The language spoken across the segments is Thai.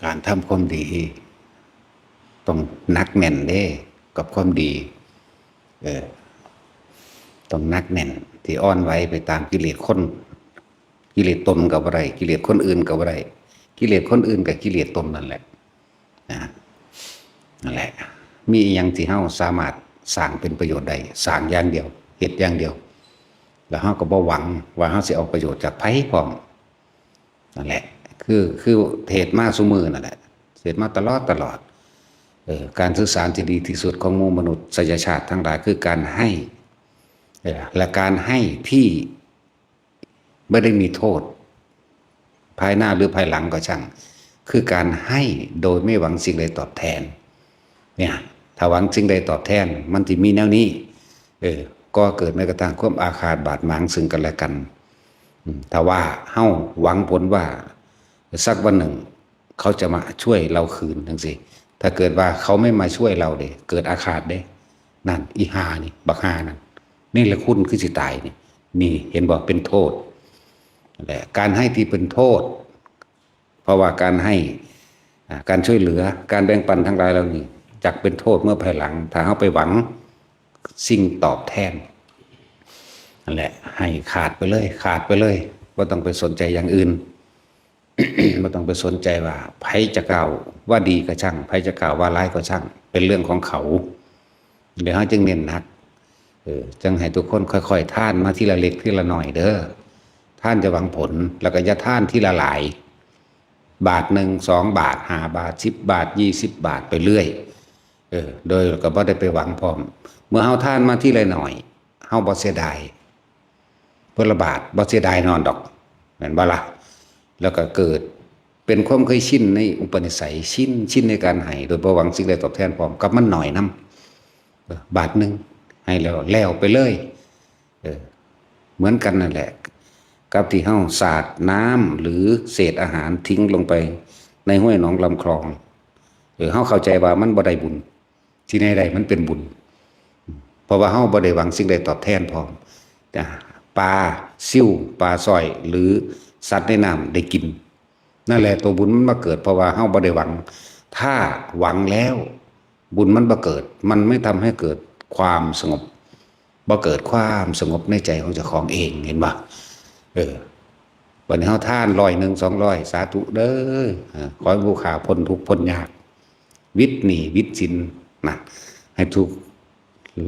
การทำความดีต้องนักแน่นเด้กับความดีเออต้องนักแน่นที่อ่อนไหวไปตามกิเลสคนกิเลสตนกับอะไรกิเลสคนอื่นกับอะไรกิเลสคนอื่นกับกิเลสตนนั่นแหละนะนั่นแหละมีอย่างที่เฮาสามารถสร้างเป็นประโยชน์ได้สร้างอย่างเดียวเหตุอย่างเดียวแล้วเฮาก็บ่หวังว่าเฮาสิเอาประโยชน์จากไผพร้อมนั่นแหละคือเทศมาซุมื้อนั่นแหละเทศมาตลอดการสื่อสารที่ดีที่สุดของหมู่มนุษยชาติทั้งหลายคือการให้และการให้ที่ไม่ได้มีโทษภายหน้าหรือภายหลังก็ช่างคือการให้โดยไม่หวังสิ่งใดตอบแทนเนี่ยถ้าหวังสิ่งใดตอบแทนมันจะมีแนวนี้ก็เกิดในกระทั่งความอาฆาตบาดหมางซึ่งกันและกันถ้าว่าเฮ้าหวังผลว่าสักวันหนึ่งเขาจะมาช่วยเราคืนทั้งสิถ้าเกิดว่าเขาไม่มาช่วยเราเด้เกิดอาฆาตเด้นั่นอีหานี่บักหานั่นนี่แหละคุณคือสิตายนี่เห็นบอกเป็นโทษแหละการให้ที่เป็นโทษเพราะว่าการให้การช่วยเหลือการแบ่งปันทั้งหลายเหล่านี้จักเป็นโทษเมื่อภายหลังถ้าเขาไปหวังสิ่งตอบแทนนั่นแหละให้ขาดไปเลยว่าต้องไปสนใจอย่างอื่น ไม่ต้องไปสนใจว่าไผจะกล่าวว่าดีก็ช่างไผจะกล่าวว่าร้ายก็ช่างเป็นเรื่องของเขาเดี๋ยวเขาจึงเน้นหนักจึงให้ทุกคนค่อยๆท่านมาทีละเล็กทีละหน่อยเด้อท่านจะหวังผลแล้วก็จะท่านทีละหลายบาทหนึ่ง2 บาท5 บาท10 บาท20 บาทไปเรื่อยโดยก็บ่ได้ไปหวังพร้อมเมื่อเฮาท่านมาทีละหน่อยเฮาบ่เสียดายเพิ่นละบาทบ่เสียดายนอนดอกแม่นบ่ล่ะแล้วก็เกิดเป็นความเคยชินในอุปนิสัยชินในการให้โดยบ่หวังสิ่งใดตอบแทนพร้อมกับมันหน่อยนำบาทหนึ่งให้แล้วไปเลยเหมือนกันนั่นแหละกับที่เฮาสาดน้ำหรือเศษอาหารทิ้งลงไปในห้วยหนองลำคลองเฮาเข้าใจว่ามันบ่ได้บุญที่ใดมันเป็นบุญเพราะว่าเฮาบ่ได้หวังสิ่งใดตอบแทนพร้อมปลาซิ่วปลาสร้อยหรือสัตว์ในน้ำได้กินนั่นแหละตัวบุญมันมาเกิดเพราะว่าเฮาบ่ได้หวังถ้าหวังแล้วบุญมันบ่เกิดมันไม่ทำให้เกิดความสงบบ่เกิดความสงบในใจของเจ้าของเองเห็นบ่วันนี้เฮาทาน100 200สาธุเด้อขอให้ผู้ขาพ้นทุกข์พ้นยากวิตหนี้วิตสินนะให้ถูก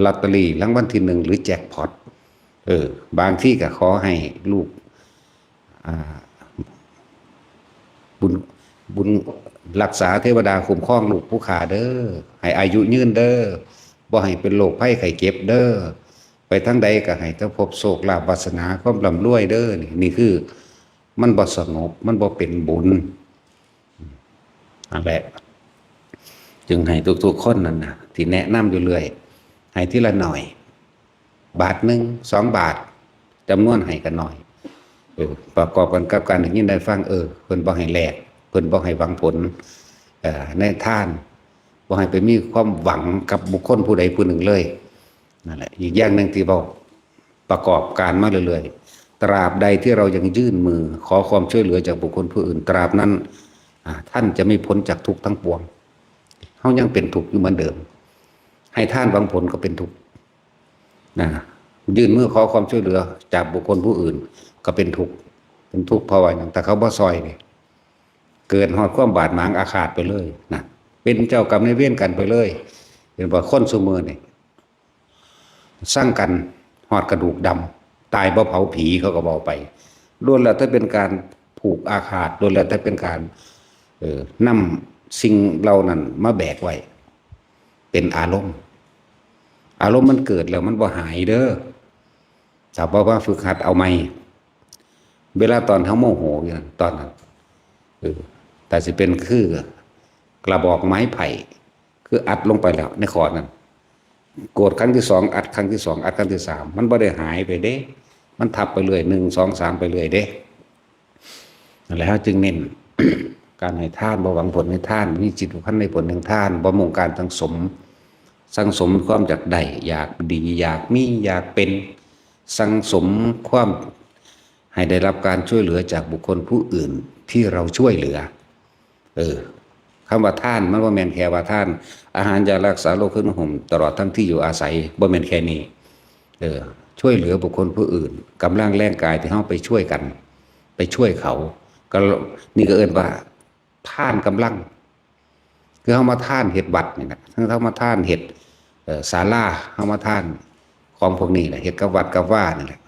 ลอตเตอรี่รางวัลที่1หรือแจ็คพอตบางที่ก็ขอให้ลูกบุญรักษาเทวดาคุ้มครองลูกผู้ขาเด้อให้อายุยืนเด้อบ่ให้เป็นโรคภัยไข้เจ็บเด้อไปทั้งใดก็ให้เจ้าพบโชคลาภวาสนาความร่ำรวยเด้อนี่คือมันบ่สงบมันบ่เป็นบุญนั่นแหละจึงให้ทุกๆคนนั่นนะที่แนะนำอยู่เรื่อยให้ทีละหน่อยบาทหนึ่ง2 บาทจำนวนให้กันหน่อยประกอบกันกับการได้ยินได้ฟังเพิ่นบ่ให้แลกเพิ่นบ่ให้หวังผลในท่านบ่ให้ไปมีความหวังกับบุคคลผู้ใดผู้หนึ่งเลยนั่นแหละอีกอย่างหนึ่งที่บอกประกอบการมาเรื่อยๆตราบใดที่เรายังยื่นมือขอความช่วยเหลือจากบุคคลผู้อื่นตราบนั้นท่านจะไม่พ้นจากทุกข์ทั้งปวงเฮายังเป็นทุกข์อยู่เหมือนเดิมให้ท่านหวังผลก็เป็นทุกข์นะยื่นมือขอความช่วยเหลือจากบุคคลผู้อื่นก็เป็นทุกข์เพราะว่าอย่างแต่เขาบ่ซอยนี่เกิดฮอดความบาดหมางอาฆาตไปเลยนะเป็นเจ้ากรรมนายเวรกันไปเลยเป็นว่าคนซุมื้อนี่สร้างกันฮอดกระดูกดำตายบ่เผาผีเขาก็บอกไปล้วนแล้วถ้าเป็นการผูกอาฆาตล้วนแล้วถ้าเป็นการนำสิ่งเหล่านั้นมาแบกไว้เป็นอารมณ์มันเกิดแล้วมันบ่หายเด้อถ้าบ่ว่าฝึกหัดเอาใหม่เวลาตอนเฮาโมโหอย่างตอนนั้นแต่สิเป็นคือกระบอกไม้ไผ่คืออัดลงไปแล้วในขอนั้นโกรธครั้งที่2อัดครั้งที่2อัดครั้งที่3มันบ่ได้หายไปเด้มันทับไปเรื่อย1 2 3ไปเรื่อยเด้นั่นแหละจึงเน้น การให้ทานบ่หวังผลในทานมีจิตผูกพันในผลแห่งทานบ่มุ่งการสังสมความอยากได้อยากดีอยากมีอยากเป็นสังสมความให้ได้รับการช่วยเหลือจากบุคคลผู้อื่นที่เราช่วยเหลือ คำว่าท่านมันบ่แม่นแค่ว่าท่านอาหารยารักษาโรคเครื่องห่มตลอดทั้งที่อยู่อาศัยบ่แม่นแค่นี้ช่วยเหลือบุคคลผู้อื่นกำลังแรงกายที่เฮาไปช่วยกันไปช่วยเขาก็นี่ก็เอิ้นว่าท่านกำลังคือเฮามาท่านเฮ็ดวัดนี่นะทั้งเฮามาท่านเฮ็ดศาลาเฮามาท่านของพวกนี้แหละเฮ็ดกับวัดกับว่านั่นแหละ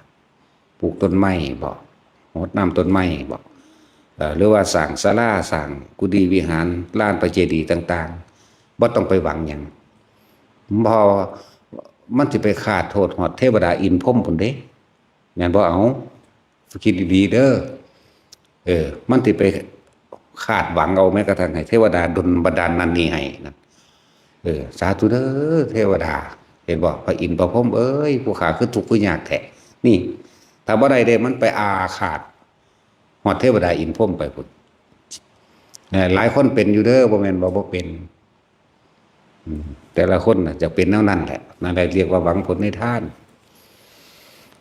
ปลูกต้นไม้บ่รดน้ำต้นไม้บ่หรือว่าสร้างศาลาสร้างกุฏิวิหารลานพระเจดีย์ต่างๆบ่ต้องไปหวังหยังพอมันสิไปขาดโทษหอดเทวดาอินพรหมพุ่นเด้แม่นบ่เอาคิดดีๆเด้อมันสิไปคาดหวังเอาแม้กระทั่งให้เทวดาดลบันดาลนั่นนี่ให้นั่นสาธุเด้อเทวดาเห็นบ่พระอินทร์พระพรหมเอ้ยผู้ข้าคือทุกข์คือยากแท้นี่ถ้าบ่ได้เด้มันไปอาฆาตฮอดเทวดาอินทร์พรหมไปพุ่นหลายคนเป็นอยู่เด้อบ่แม่นบ่เป็นแต่ละคนน่ะจะเป็นแนวนั้นแหละนั่นแหละเรียกว่าหวังผลในทาน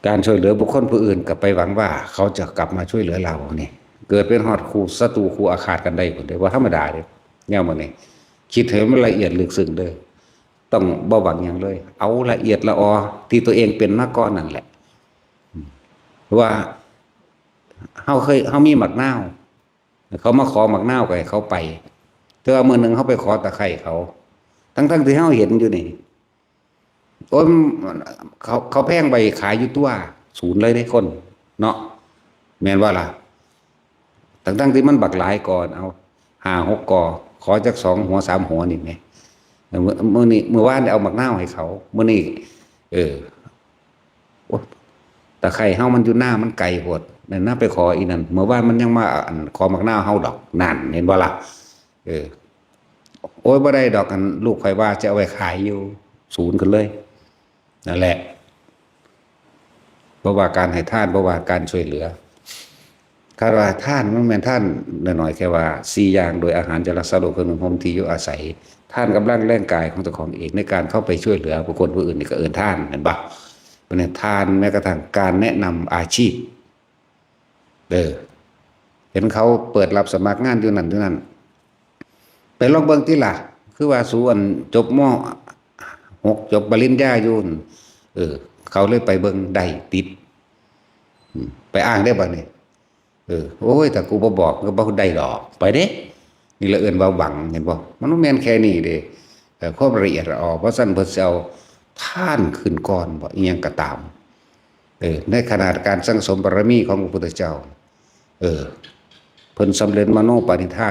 การช่วยเหลือบุคคลผู้อื่นก็ไปหวังว่าเขาจะกลับมาช่วยเหลือเรานี่เกิดเป็นฮอดคู่ศัตรูคู่อาฆาตกันได้พุ่นเด้ว่าธรรมดาเด้แนวมื้อนี้คิดให้มันละเอียดลึกซึ้งเด้อต้องบ่หวังหยังเลยเอาละเอียดละออที่ตัวเองเป็นมาก่อนนั่นแหละว่าเฮามีหมักนาวเขามาขอหมักนาวก็ให้เขาไปแต่ว่ามื้อนึงเขาไปขอตะไคร้เขาทั้งที่เฮาเห็นอยู่นี่โอ้ยเขาแพงไปขายอยู่ตัวศูนย์เลยเด้คนเนาะแม่นว่าล่ะทั้งที่มันบักหลายก่อนเอา5-6กอขอจัก2หัว3หัวนี่แหมมื้อนี้มื้อวานได้เอาหมักนาวให้เขามื้อนี้โอ้ตะไคร้เฮามันอยู่หน้ามันไกลโพดนั่นน่ะไปขออีนั่นเมื่อวานมันยังมาขอหมักนาวเฮาดอกนั่นเห็นบ่ล่ะโอ้ยบ่ได้ดอกกันลูกข่อยว่าจะเอาไว้ขายอยู่ศูนย์กันเลยนั่นแหละบ่ว่าการให้ทานบ่ว่าการช่วยเหลือคาดว่าท่านมันแม่นท่านน้อยๆแค่ว่า4อย่างโดยอาหารจะรักษาโรคเครื่องห่มที่อยู่อาศัยท่านกำลังแรงกายของตัวของเองในการเข้าไปช่วยเหลือบุคคลผู้อื่นนี่ก็เอิ้นท่านเห็นบ่เพราะนั้นทานแม้กระทั่งการแนะนำอาชีพเห็นเขาเปิดรับสมัครงานอยู่นั่นไปลองเบิ่งติล่ะคือว่าสู่อันจบม.6 จบปริญญาอยู่เขาเลยไปเบิ่งได้ติดไปอ้างได้บ่นี่โอ้ยถ้ากูบ่บอกก็บ่ได้ดอกไปเด้นี่ละเอิ้นว่าหวังเห็นบ่มันบ่แม่นแค่นี้เด้ความละเอียดอ่อนเพราะซั่นเพิ่นสิเอาท่านขึ้นก่อนบ่อีหยังก็ตามในขนาดการสั่งสมบารมีของพระพุทธเจ้าเพิ่นสำเร็จมโนปณิธา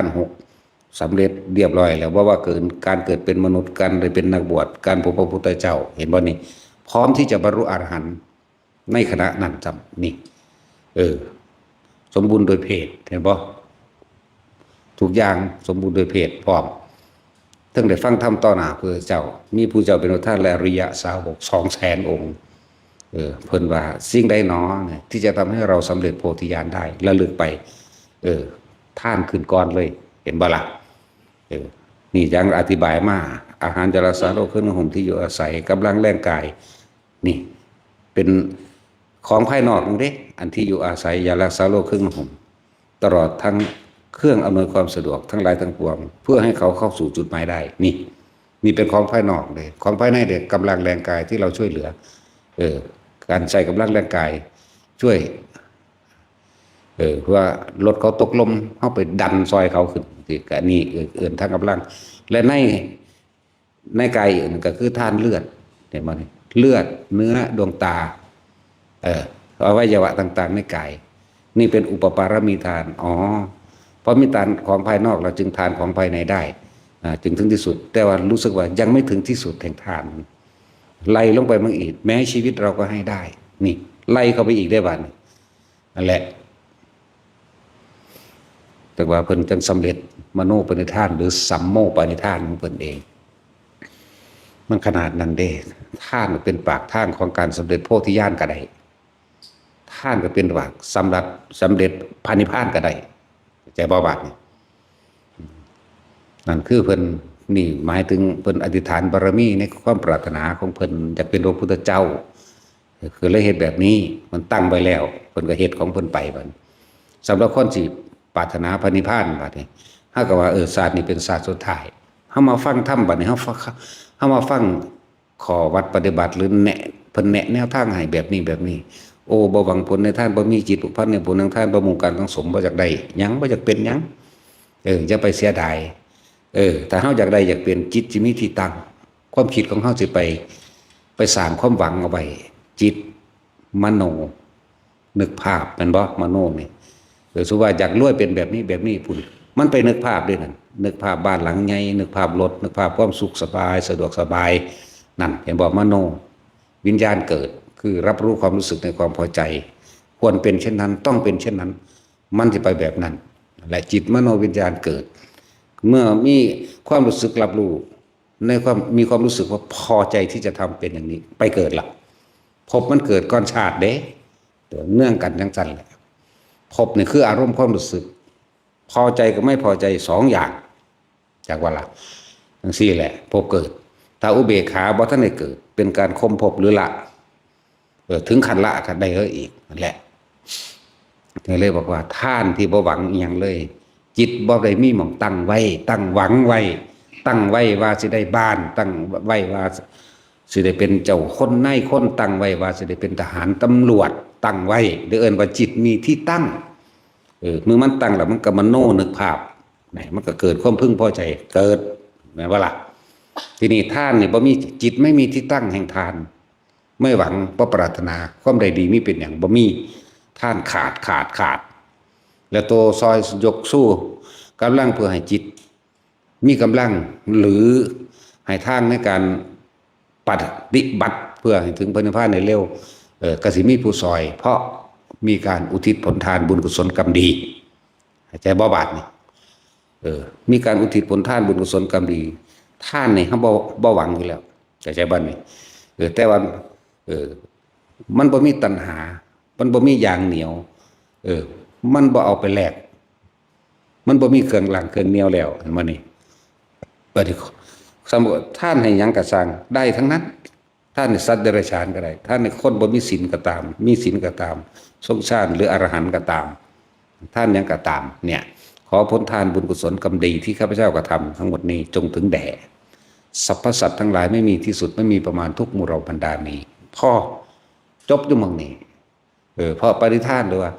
น6สำเร็จเรียบร้อยแล้วว่าการเกิดเป็นมนุษย์กันหรือเป็นนักบวชการพบพระพุทธเจ้าเห็นบ่นี่พร้อมที่จะบรรลุอรหันต์ในขณะนั้นจำนี่สมบูรณ์โดยเพศเห็นบ่ทุกอย่างสมบูรณ์โดยเพศพร้อมทั้งได้ฟังธรรมต่อหน้าพระเจ้ามีผู้เจ้าเป็นท่านและอริยสาวก 200,000 องค์เพิ่นว่าสิ่งใดหนอที่จะทำให้เราสำเร็จโพธิญาณได้ระลึกไปท่านขึ้นก่อนเลยเห็นบ่ล่ะนี่ยังอธิบายมาอาหารจะรักษาโรคเครื่องห่มที่อยู่อาศัยกำลังแรงกายนี่เป็นของภายนอกนั่นเด้อันที่อยู่อาศัยยารักษาโรคเครื่องห่มตลอดทั้งเครื่องอำนวยความสะดวกทั้งหลายทั้งปวงเพื่อให้เขาเข้าสู่จุดหมายได้นี่เป็นของภายนอกเลยของภายในเด็กกำลังแรงกายที่เราช่วยเหลือการใช้กำลังแรงกายช่วยว่ารถเขาตกลมเข้าไปดันซอยเขาขึ้นที่กนี่เอื่นทางกำลังและในกายอื่นก็คือท่านเลือดเห็นไหมเลือดเนื้อดวงตาอวัยวะต่างๆในกายนี่เป็นอุปปารมีทานเพราะมีทานของภายนอกเราจึงทานของภายในได้จึงถึงที่สุดแต่ว่ารู้สึกว่ายังไม่ถึงที่สุดแห่งทานไล่ลงไปมั่งอีกแม้ชีวิตเราก็ให้ได้นี่ไล่เข้าไปอีกได้บ้างนั่นแหละแต่ว่าเพิ่นจังสำเร็จมโนปณิธานหรือสัมโมปณิธานของเพิ่นเองมันขนาดนั้นเด้ท่านเป็นปากทางของการสำเร็จโพธิญาณก็ได้ท่านก็เป็นปากสำเร็จพานิพพานก็ได้ใจบ่บาดนี่นั่นคือเพิ่นนี่หมายถึงเพิ่นอธิษฐานบารมีในความปรารถนาของเพิ่นอยากเป็นพระพุทธเจ้าคือเลยเฮ็ดแบบนี้มันตั้งไว้แล้วเพิ่นก็เฮ็ดของเพิ่นไปบัดสำหรับคนที่ปรารถนาพระนิพพานบัดนี้ เฮาก็ว่าศาสตร์นี้เป็นศาสตร์สุดท้ายเฮามาฟังธรรมบัดนี้เฮามาฟังข้อวัดปฏิบัติหรือแนะเพิ่นแนะแนวทางให้แบบนี้โอ้บ่หวังผลในทานบ่มีจิตผูกพันในผลทางทานบ่มุ่งการสังสมบ่อยากได้หยังบ่อยากเป็นหยังอย่าไปเสียดายถ้าเฮาอยากได้อยากเป็นจิตสิมีที่ตั้งความคิดของเฮาสิไปสร้างความหวังเอาไว้จิตมโนนึกภาพแม่นบ่มโนนี่สมมุติว่าอยากรวยเป็นแบบนี้พุ่นมันไปนึกภาพด้วยนั่นนึกภาพบ้านหลังใหญ่นึกภาพรถนึกภาพความสุขสบายสะดวกสบายนั่นเห็นบ่มโนวิญญาณเกิดคือรับรู้ความรู้สึกในความพอใจควรเป็นเช่นนั้นต้องเป็นเช่นนั้นมันจะไปแบบนั้นและจิตมโนวิญญาณเกิดเมื่อมีความรู้สึกรับรู้ในความมีความรู้สึกว่าพอใจที่จะทำเป็นอย่างนี้ไปเกิดละภพมันเกิดก้อนชาติเด้เนื่องกันจังซั่นแหละภพนี่คืออารมณ์ความรู้สึกพอใจกับไม่พอใจสองอย่างจากว่าละจังซี่แหละภพเกิดถ้าอุเบกขาบ่ทันได้เกิดเป็นการข่มภพหรือละถึงขั้นละกันได้อีกนั่นแหละเลยบอกว่าท่านที่บ่หวังอีหยังเลยจิตบ่ได้มีหม่องตั้งไว้ตั้งหวังไว้ตั้งไว้ว่าสิได้บ้านตั้งไว้ว่าสิได้เป็นเจ้าคนนายคนตั้งไว้ว่าสิได้เป็นทหารตำรวจตั้งไว้หรือเอิ้นว่าจิตมีที่ตั้งเมื่อมันตั้งแล้วมันก็มโนนึกภาพมันก็เกิดความพึงพอใจเกิดแม่นบ่ล่ะทีนี้ท่านนี่บ่มีจิตไม่มีที่ตั้งแห่งทานไม่หวังบ่ปรารถนาความใดดีมีเป็นอย่างบ่มีท่านขาดแล้วตัวซอยยกสู้กำลังเพื่อให้จิตมีกำลังหรือให้ทางในการปฏิบัติเพื่อให้ถึงพระนิพพานในเร็วก็สิมีผู้ซอยเพราะมีการอุทิศผลทานบุญกุศลกรรมดีใจบ่บาดนี่มีการอุทิศผลทานบุญกุศลกรรมดีท่านนี่เฮาบ่หวังอยู่แล้วใจบ่นี่แต่ว่ามันบ่มีตัณหามันบ่มีอย่างเหนียวมันบ่เอาไปแลกมันบ่มีเครื่องหลังเครื่องเหนียวแล้วเห็นบ่นี่บัดนี้สมมุติท่านให้หยังก็สร้างได้ทั้งนั้นท่านในสัตว์เดรัจฉานก็ได้ท่านในคนบ่มีศีลก็ตามมีศีลก็ตามสงสารหรืออรหันต์ก็ตามท่านหยังก็ตามเนี่ยขอผลทานบุญกุศลกรรมดีที่ข้าพเจ้ากระทำทั้งหมดนี้จงถึงแด่สรรพสัตว์ทั้งหลายไม่มีที่สุดไม่มีประมาณทุกหมู่เราบรรดานี้พ่อจบอยู่หม้องนี้เพราะปฏิทานหรือว่า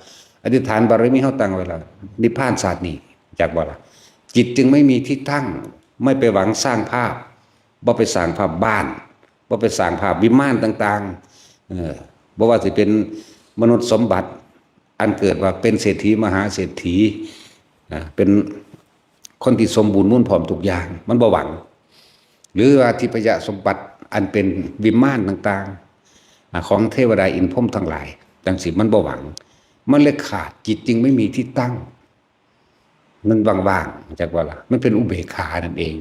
อธิษฐานบารมีเฮาตั้งไว้แล้วนิพพานศาสตร์นี้จากบ่ล่ะจิตจึงไม่มีที่ตั้งไม่ไปหวังสร้างภาพบ่ไปสร้างภาพบ้านบ่ไปสร้างภาพวิมานต่างๆบ่ว่าสิเป็นมนุษย์สมบัติอันเกิดว่าเป็นเศรษฐีมหาเศรษฐีเป็นคนที่สมบูรณ์มุ่นพร้อมทุกอย่างมันบ่หวังหรือว่าทิพยสมบัติอันเป็นวิมานต่างๆของเทวดาอินทร์พรหมทั้งหลายจังสิมันบ่หวังมันเลยขาดจิตจึงไม่มีที่ตั้งมันว่างๆจากว่าล่ะมันเป็นอุเบกขานั่นเอง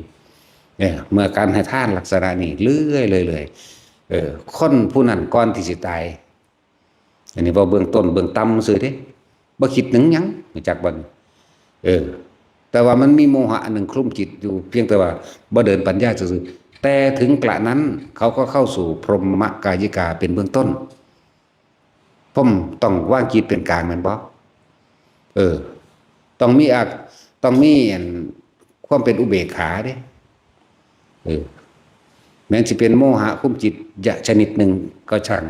เมื่อการให้ทานลักษณะนี้เรื่อยเลยคนผู้นั้นก่อนที่สิตายอันนี้บ่เบื้องต้นเบื้องต่ำซื่อเด้บ่คิดหยังจากบ่แต่ว่ามันมีโมหะอันหนึ่งคลุมจิตอยู่เพียงแต่ว่าบ่เดินปัญญาซื่อแต่ถึงกระนั้นเขาก็เข้าสู่พรหมกายิกาเป็นเบื้องต้นผมต้องว่างจิตเป็นกลางแม่นบ่ต้องมีความเป็นอุเบกขาเด้แม้จะเป็นโมหะคุมจิตชนิดหนึ่งก็ช่าง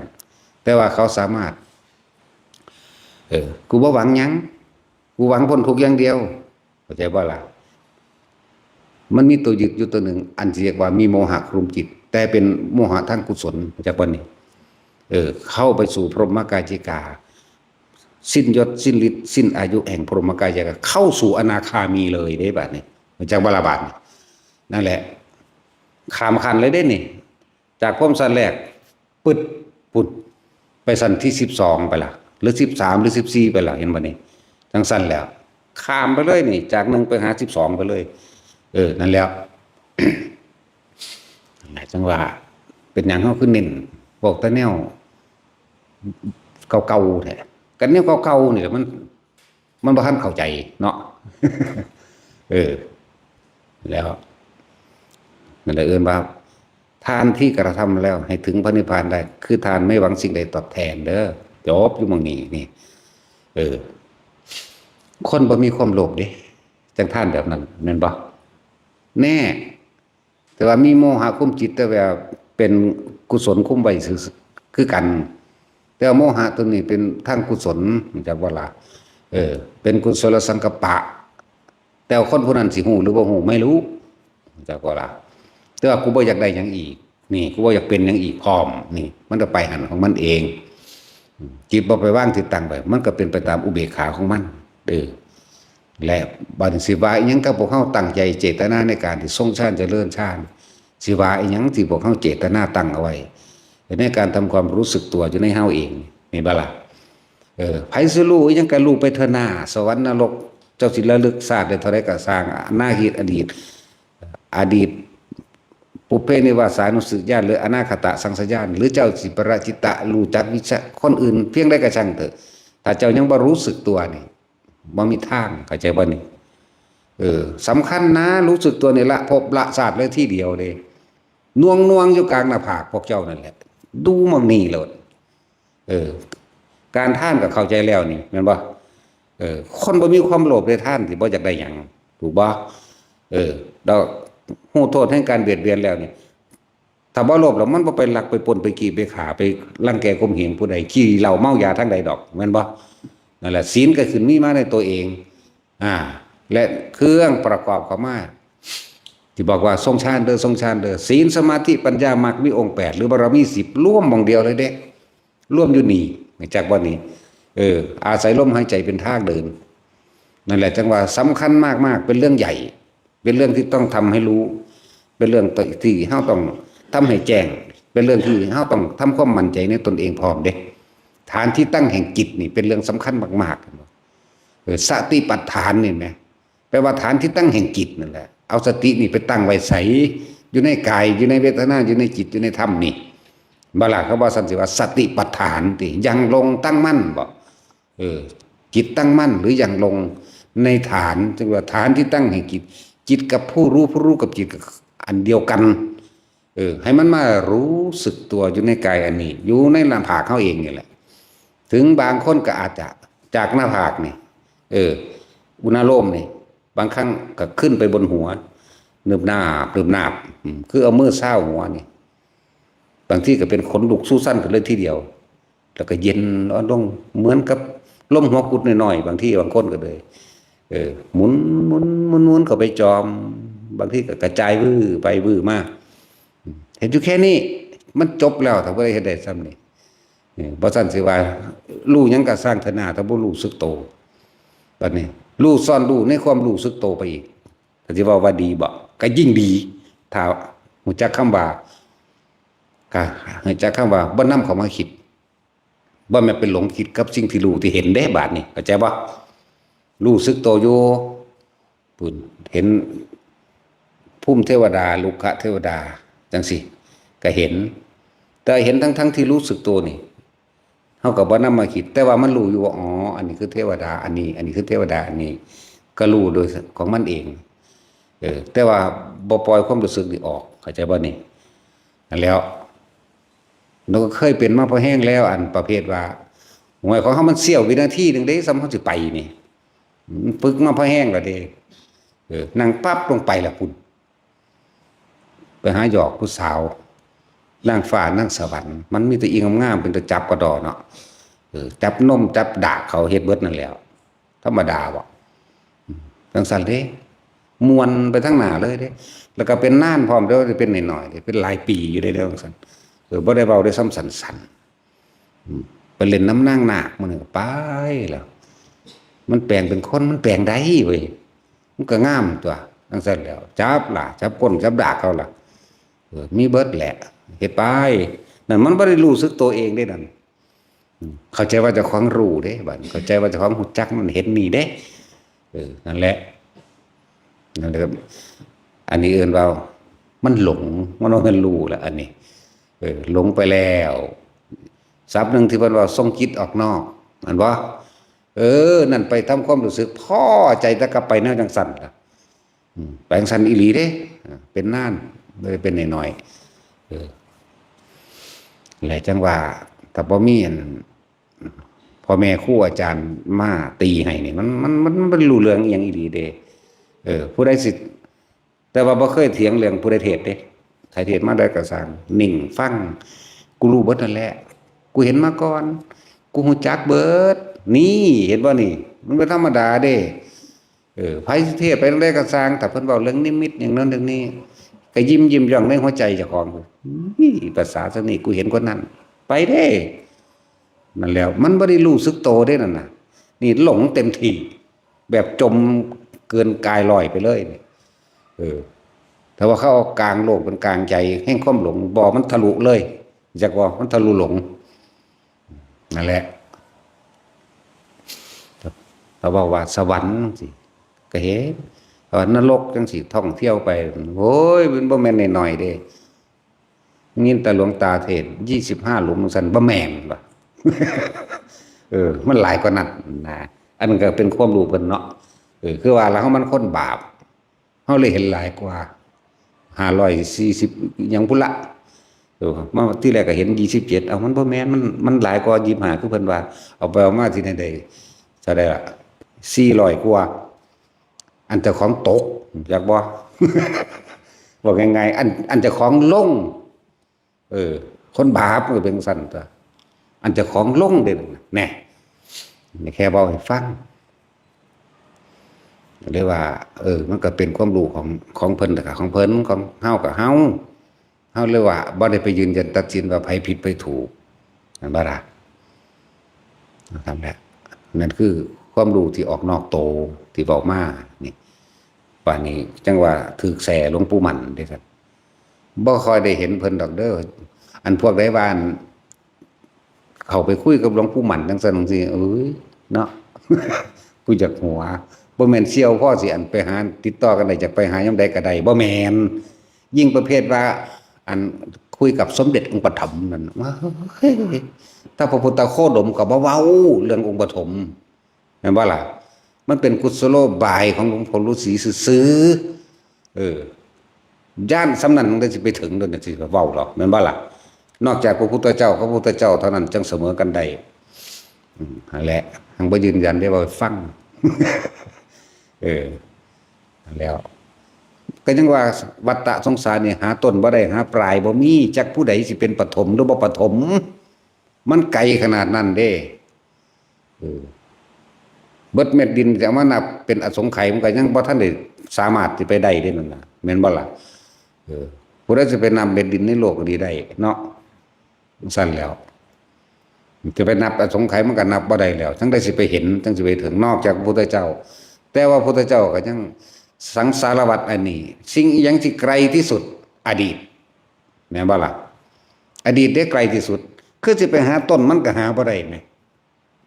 แต่ว่าเขาสามารถกูบ่หวังหยังกูหวังพ้นทุกข์อย่างเดียวเข้าใจบ่ล่ะมันมีตัวยึดอยู่ตัวหนึ่งอันเรียกว่ามีโมหะคลุมจิตแต่เป็นโมหะทางกุศลจากบ่นี้เข้าไปสู่พรหมกายิกาสิ้นยศสิ้นฤทธิ์สิ้นอายุแห่งพรหมกายิกาเข้าสู่อนาคามีเลยได้บัดนี้จากบาลบาทนั่นแหละขามคันเลยได้นี่จากพรหมสั้นแรกปึดปุดไปสั้นที่12ไปล่ะหรือ13หรือ14ไปล่ะเห็นบ่นี่จังสั้นแล้วข้ามไปเลยนี่จาก1ไปหา12ไปเลยนั่นแล้ว จังว่าเป็นหยังเฮาคือเน้นบอกแต่แนวเก่าๆแท้กันแนวเก่าๆนี่มันบ่ทันเข้าใจเนาะ แล้วนั่นแหละว่าทานที่กระทำแล้วให้ถึงพระนิพพานได้คือทานไม่หวังสิ่งใดตอบแทนเด้อจบอยู่หม้องนี้นี่คนบ่มีความโลภเด้ จังท่านแบบนั้นแม่นบ่แน่แต่ว่ามีโมหะคุมจิตแต่ว่าเป็นกุศลคุมไว้คือกันแต่ว่าโมหะตัวนี้เป็นทางกุศลจากว่าล่ะเป็นกุศลสังกัปปะแต่คนผู้นั้นสิฮู้หรือบ่ฮู้ไม่รู้จากว่าล่ะแต่ว่ากูบ่อยากได้หยังอีกนี่กูบ่อยากเป็นหยังอีกพร้อมนี่มันก็ไปหันของมันเองจิตบ่ไปว่างที่ตั้งไปมันก็เป็นไปตามอุเบกขาของมันและบัดนี้สิว่าอีหยังก็พวกเฮาตั้งใจเจตนาในการที่ทรงฌานเจริญฌานสิว่าอีหยังที่พวกเฮาเจตนาตั้งเอาไว้ในการทำความรู้สึกตัวอยู่ในเฮาเองนี่บ่ล่ะไผสิรู้อีหยังก็รู้ไปเถอะหน้าสวรรค์นรกเจ้าสิระลึกชาติได้เท่าใดก็สร้างอนาคตอดีตปุเพนิวาสานุสติญาณหรืออนาคตสังสญาณหรือเจ้าสิปรจิตตะรู้จักวิชาคนอื่นเพียงได้กระช่างเถอะถ้าเจ้ายังบ่รู้สึกตัวนี่บ่มีทางเข้าใจบ่นี่สำคัญนะรู้สึกตัวนี่ละพบละศาสตร์เลยที่เดียวเลยน่วงอยู่กลางหน้าผากพวกเจ้านั่นแหละดูมั่งนี่โลดการท่านก็เข้าใจแล้วนี่แม่นบ่คนบ่มีความโลภในท่านสิบ่อยากได้หยังถูกบ่ดอกหูโทษให้การเบียดเบียนแล้วนี่ถ้าบ่โลภแล้วมันบ่ไปลักไปปล้นไปกี้ไปขาไปรังแกข่มเหงผู้ใดขี้เหล้าเมายาทั้งใดดอกแม่นบ่นั่นแหละศีลก็ขึ้นมีมาในตัวเองและเครื่องประกอบเข้ามาที่บอกว่าทรงฌานเด้อทรงฌานเด้อศีลสมาธิปัญญามรรคมีองค์8หรือบารมี10ร่วมหม่องเดียวเลยเด้ร่วมอยู่นี่จากบ่นี้อาศัยลมหายใจเป็นทางเดินนั่นแหละจังว่าสำคัญมากๆเป็นเรื่องใหญ่เป็นเรื่องที่ต้องทำให้รู้เป็นเรื่องที่เฮาต้องทำให้แจ้งเป็นเรื่องที่เฮาต้องทำความมั่นใจในตนเองพร้อมเด้ฐานที่ตั้งแห่งจิตนี่เป็นเรื่องสำคัญมากๆสติปัฏฐานนี่แหมแปลว่าฐานที่ตั้งแห่งจิตนั่นแหละเอาสตินี่ไปตั้งไว้ใสอยู่ในกายอยู่ในเวทนาอยู่ในจิตอยู่ในธรรมนี่บาลาเขาบอกสันติว่าสติปัฏฐานติยังลงตั้งมั่นบอกจิตตั้งมั่นหรือยังลงในฐานจึงว่าฐานที่ตั้งแห่งจิตกับผู้รู้กับจิตอันเดียวกันให้มันมารู้สึกตัวอยู่ในกายอันนี้อยู่ในหน้าผากเขาเองนี่แหละถึงบางคนก็อาจจะจากหน้าผากนี่อุณาโลมนี่บางครั้งก็ขึ้นไปบนหัวเนิบหน้าคือเอามือเศร้าหัวนี่บางที่ก็เป็นขนลุกสู้สั้นกันเลยทีเดียวแล้วก็เย็นอ่อนลงเหมือนกับลมหัวกุดหน่อยๆบางที่บางคนก็เลยหมุนเข้าไปจอมบางที่ก็กระจายวื้อไปวื้อมาเห็นอยู่แค่นี้มันจบแล้วถ้าบ่ได้เฮ็ดได้ซ้ำนี่บ่ซั่นสิว่ารู้หยังก็สร้างธนาถ้าบ่รู้สึกโตบัดนี้รู้ซ่อนรู้ในความรู้สึกโตไปอีกถ้าสิว่าดีบ่ก็ยิ่งดีถ้ารู้จักคำว่าก็รู้จักคำว่าบ่นำเข้ามาคิดบ่แม่นไปหลงคิดกับสิ่งที่รู้ที่เห็นเด้บาดนี้เข้าใจบ่รู้สึกโตอยู่ปุ่นเห็นภูมิเทวดาลุกขเทวดาจังสิก็เห็นแต่เห็นทั้งที่รู้สึกตัวนี่เฮาก็บ่นำมาคิดแต่ว่ามันรู้อยู่ว่าอ๋ออันนี้คือเทวดาอันนี้คือเทวดาอันนี้ก็รู้โดยของมันเองแต่ว่าบ่ปล่อยความรู้สึกนี่ออกเข้าใจบ่นี่นั่นแล้วเราก็เคยเป็นมาพอแห้งแล้วอันประเภทว่าหวยของเฮามันเสี้ยววินาทีนึงเด้ซ้ำเฮาสิไปนี่ฝึกมาพอแห้งแล้วเด้นั่งปั๊บลงไปละพุ่นไปหาหยอกผู้สาวนางฟ้านางสวรรค์มันมีแต่อีงามๆเป็นตะจับกระดอเนาะจับนมจับดากเขาเฮ็ดเบิดนั่นแล้วธรรมดาบ่จังซั่นเด้มวนไปทั้งหน้าเลยเด้แล้วก็เป็นน่านพร้อมเด้อเป็นหน่อยๆเป็นหลายปีอยู่ได้เด้อจังซั่นบ่ได้เว้าได้ซ้ำสั่นๆไปเล่นน้ำนางนาคมื้อนึงไปแล้วมันแปลงเป็นคนมันแปลงได้เว้ยมันก็งามตัวจังซั่นแล้วจับล่ะจับก้นจับดากเขาล่ะมีเบิดแหละเฮ็ดไปนั่นมันบ่ได้รู้สึกตัวเองเด้นั่นเข้าใจว่าเจ้าของรู้เด้บัดเข้าใจว่าเจ้าของฮู้จักมันเห็นนี่เด้นั่นแหละนั่นแหละครับอันนี้เอิ้นว่ามันหลงมันบ่แม่นรู้แล้วอันนี้หลงไปแล้วศัพท์นึงที่เพิ่นว่าส่งจิตออกนอกอันว่านั่นไปทำความรู้สึกพอใจแต่กลับไปแนวจังซั่นล่ะแปลงซั่นอีหลีเด้เป็นน่านบ่ได้เป็นน้อยๆแหละจังว่าถ้าบ่มีอันพ่อแม่ครูอาจารย์มาตีให้นี่มันรู้เรื่องอีหยังอีหลีเด้ ผู้ใดสิแต่ว่าบ่เคยเถียงเรื่องผู้ใดเทศเด้ใครเทศมาได้ก็สร้างนิ่งฟังกูรู้เบิดนั่นแหละกูเห็นมาก่อนกูฮู้จักเบิดนี่เห็นบ่นี่มันเป็นธรรมดาเด้ไผสิเทศไปได้ก็สร้างแต่เพิ่นเว้าเรื่องนิมิตอย่างนั้นเรื่องนี้ก็ยิ้มย่องในหัวใจเจ้าของภาษาสนิกูเห็นคนนั้นไปเด้นั่นแล้วมันบ่ได้รู้สึกโตเด้นั่นน่ะนี่หลงเต็มที่แบบจมเกินกายลอยไปเลยแต่ว่าเขาเอากลางโลกเป็นกลางใจแห่งความหลงบ่มันทะลุเลยจากว่ามันทะลุหลงนั่นแหละเขาบอกว่าสวรรค์สิก็เห็นนรกจังสิท่องเที่ยวไปโอ้ยเป็นบ่แม่นหน่อยๆเด้ยินแต่หลวงตาเทศ25หลุมซั่นบ่แม่นว่ะมันหลายกว่านั้นนะอันนั้นก็เป็นความรู้เพิ่นเนาะคือว่าแล้วมันคนบาปเฮาเลยเห็นหลายกว่า540หยังพุ่นละมาที่แรกก็เห็น27เอามันบ่แม่นมันหลายกว่า25คือเพิ่นว่าเอาไปเอามาที่ไหนได้เท่าใดล่ะ400กว่าอันเจ้าของตกอยากบ่บอกง่ายๆอันเจ้าของลงคนบาปก็เป็นซั่นตัวอันเจ้าของลงเด้แน่นี่แค่เว้าให้ฟังเลยว่ามันก็เป็นความรู้ของเพิ่นแต่ของเพิ่นของเฮากับเฮาเลยว่าบ่ได้ไปยืนยันตัดสินว่าไผผิดไผถูกนั่นบ่ล่ะทำแล้วนั่นคือความรู้ที่ออกนอกโตที่บอกมานี่ป่านนี้จังว่าถูกแส่หลวงปู่มั่นเด้ครับบ่ค่อยได้เห็นเพิ่นดอกเด้ออันพวกใดบ้านเข้าไปคุยกับหลวงปู่มั่นจังซั่นจังซี่เนาะกูจักหัวบ่แม่นเสี่ยวพ่อสิอันไปหาติดต่อกันได้จะไปหายามใดก็ได้บ่แม่นยิ่งประเภทว่าอันคุยกับสมเด็จองค์ปฐมนั่นว่าถ้าพระพุทธโคดมก็บ่เว้าเรื่ององค์ปฐมแม่นบ่ล่ะมันเป็นกุศโลบายของหลวงพ่อฤาษีซื่อย่านสำนั้นมันก็สิไปถึงโดนสิเว้าหรอกแม่นบ่ล่ะนอกจากพระพุทธเจ้าเท่านั้นจังเสมอกันได้นั่นแหละหังบ่ยืนยันได้ว่าฟังแล้วก็ยังว่าวัฏฏะสงสารนี่หาต้นบ่ได้หาปลายบ่มีจักผู้ใดสิเป็นปฐมหรือบ่ปฐมมันไกลขนาดนั้นเด้เบิดเม็ดดินจะมานับเป็นอสงไขยมันก็ยังบ่ทันได้สามารถสิไปได้เด้นั่นน่ะแม่นบ่ล่ะผู้ใดสิไปนำเม็ดดินในโลกนี้ได้เนาะสั่นแล้วจะไปนับอสงไขยมันก็นับบ่ได้แล้วทั้งได้สิไปเห็นทั้งสิไปถึงนอกจากพระพุทธเจ้าแต่ว่าพระพุทธเจ้าก็ยังสังสารวัฏอันนี้สิ่งยังที่ไกลที่สุดอดีตแม่นบ่ล่ะอดีตได้ไกลที่สุดคือสิไปหาต้นมันก็หาบ่ได้แม่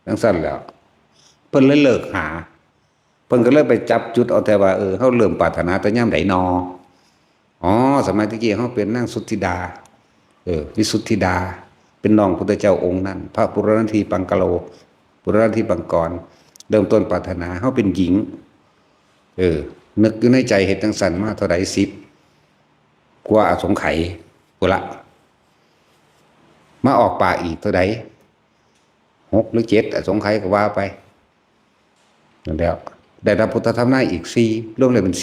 จังซั่นแล้วเพิ่นเลยเลิกหาเพิ่นก็เลยไปจับจุดเอาแต่ว่าเฮาเริ่มปรารถนาแต่ยามใดนอสมัยตะกี้เฮาเป็นนางสุทธิดาวิสุทธิดาเป็นน้องพุทธเจ้าองค์นั้นพระปุรณทีปังกะโลปุรณทีปังกรเริ่มต้นปรารถนาเฮาเป็นหญิงนึกอยู่ในใจเฮ็ดจังซั่นมาเท่าใด10กว่าอสงไขยพุ่นละมาออกป่าอีกเท่าใด6หรือ7อสงไขยก็ว่าไปนั่นแล้วได้รับพุทธธรรมนาอีก4รวมแล้วเป็น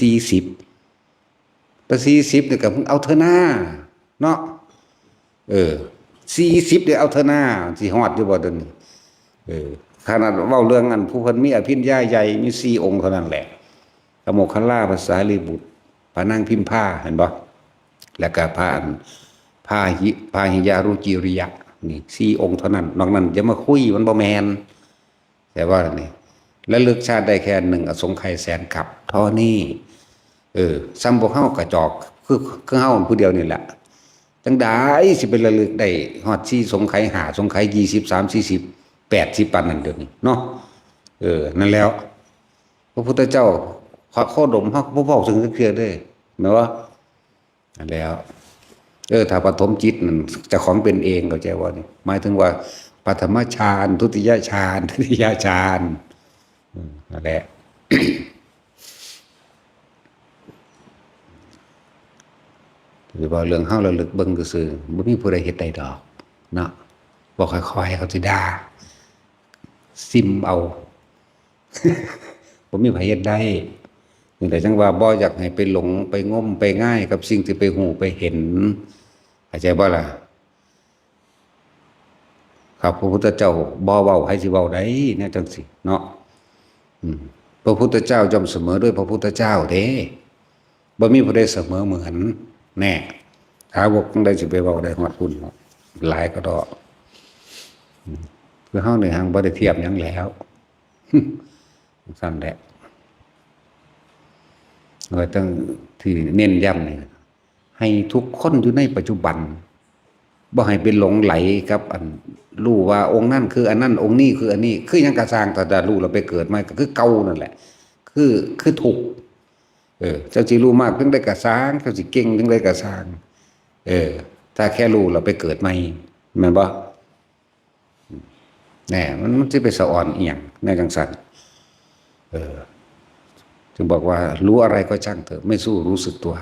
40แต่40นี่ก็เอาเถอะหน้าเนาะ40เดี๋ยวเอาเถอะหน้าสิฮอดอยู่บ่เดี๋ยวนี้ขนาดเว้าเรื่องอันผู้เพิ่นมีอภิญญาใหญ่มี4องค์เท่านั้นแหละพระโมคคัลลาพระสารีบุตรพระนางพิมพาเห็นบ่แล้วก็พาหิยารุจิริยะนี่4องค์เท่านั้นนอกนั้นอย่ามาคุยมันบ่แม่นแต่ว่านี่และลึกชาติได้แค่1อสงไขยแสนกับเท่านี้ซ้ำพวกเฮากระจอกคือเฮาผู้เดียวนี่แหละจังได๋สิไประลึกได้ฮอด4สงไขย5สงไขย20 30 40 80ปานนั้นเดี๋ยวนี้เนาะนั่นแล้วพระพุทธเจ้าข้อดมเฮาบ่เว้าถึงจักเทื่อเด้แม่นบ่นั่นแล้วถ้าปฐมจิตนั่นเจ้าของเป็นเองเข้าใจบ่นี่หมายถึงว่าปฐมฌานทุติยฌานตติยฌานนั่นแหละหรือว่าเรื่องเฮาระลึกเบิ่งซื่อๆบ่มีผู้ใดเฮ็ดได้ดอกเนาะบ่ค่อยๆเขาสิด่าซิมเอาบ่มีไผเฮ็ดได้ นี่แต่จังว่าบ่อยากให้ไปหลงไปงมไปง่ายกับสิ่งที่ไปหูไปเห็นเข้าใจบ่ล่ะครับพระพุทธเจ้าบ่เว้าให้สิเว้าได้แนวจังซี่เนาะพระพุทธเจ้าย่อมเสมอด้วยพระพุทธเจ้าเด้บ่มีผู้ใดเสมอเหมือนแน่ถ้าวกจังได๋สิไปเว้าได้ฮอดพุ่นหลายก็ดอกคือเฮานี่หังบ่ได้เทียบหยังแล้วซั่นแหละเราต้องที่เน้นย้ำนี่ให้ทุกคนอยู่ในปัจจุบันบ่ให้เป็นหลงไหลกับอันรู้ว่าองค์นั่นคืออันนั้นองค์นี้คืออันนี้คือหยังกระสร้างแต่จะรู้เราไปเกิดมาก็คือเก่านั่นแหละคือถูกเจ้าสิรู้มากถึงได้กระสร้างเจ้าสิเก่งถึงได้กระสร้างถ้าแค่รู้เราไปเกิดใหม่แม่นบ่แน่มันสิไปสะอ่อนอีหยังแนวจังซั่นจึงบอกว่ารู้อะไรก็ช่างเถอะไม่สู้รู้สึกตัว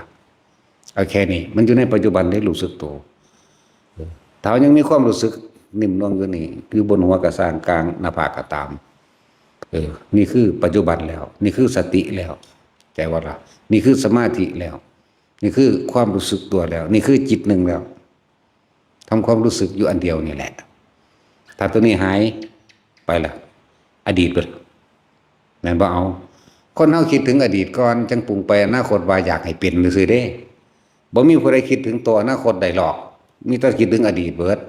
เอาแค่นี้มันอยู่ในปัจจุบันได้รู้สึกตัวถ้ายังมีความรู้สึกนิ่มนวลอยู่นี่คือบนหัวกระสร้างกลางหน้าผากก็ตามนี่คือปัจจุบันแล้วนี่คือสติแล้วใจว่าล่ะนี่คือสมาธิแล้วนี่คือความรู้สึกตัวแล้วนี่คือจิตหนึ่งแล้วทำความรู้สึกอยู่อันเดียวนี่แหละถ้าตัวนี้หายไปล่ะอดีตไปแม่นบ่เอาคนเฮาคิดถึงอดีตก่อนจังปรุงไปอนาคตว่าอยากให้เป็นซื่อเด้บ่มีผู้ใดคิดถึงตัวอนาคตได้หรอกมีแต่คิดถึงอดีตเบิด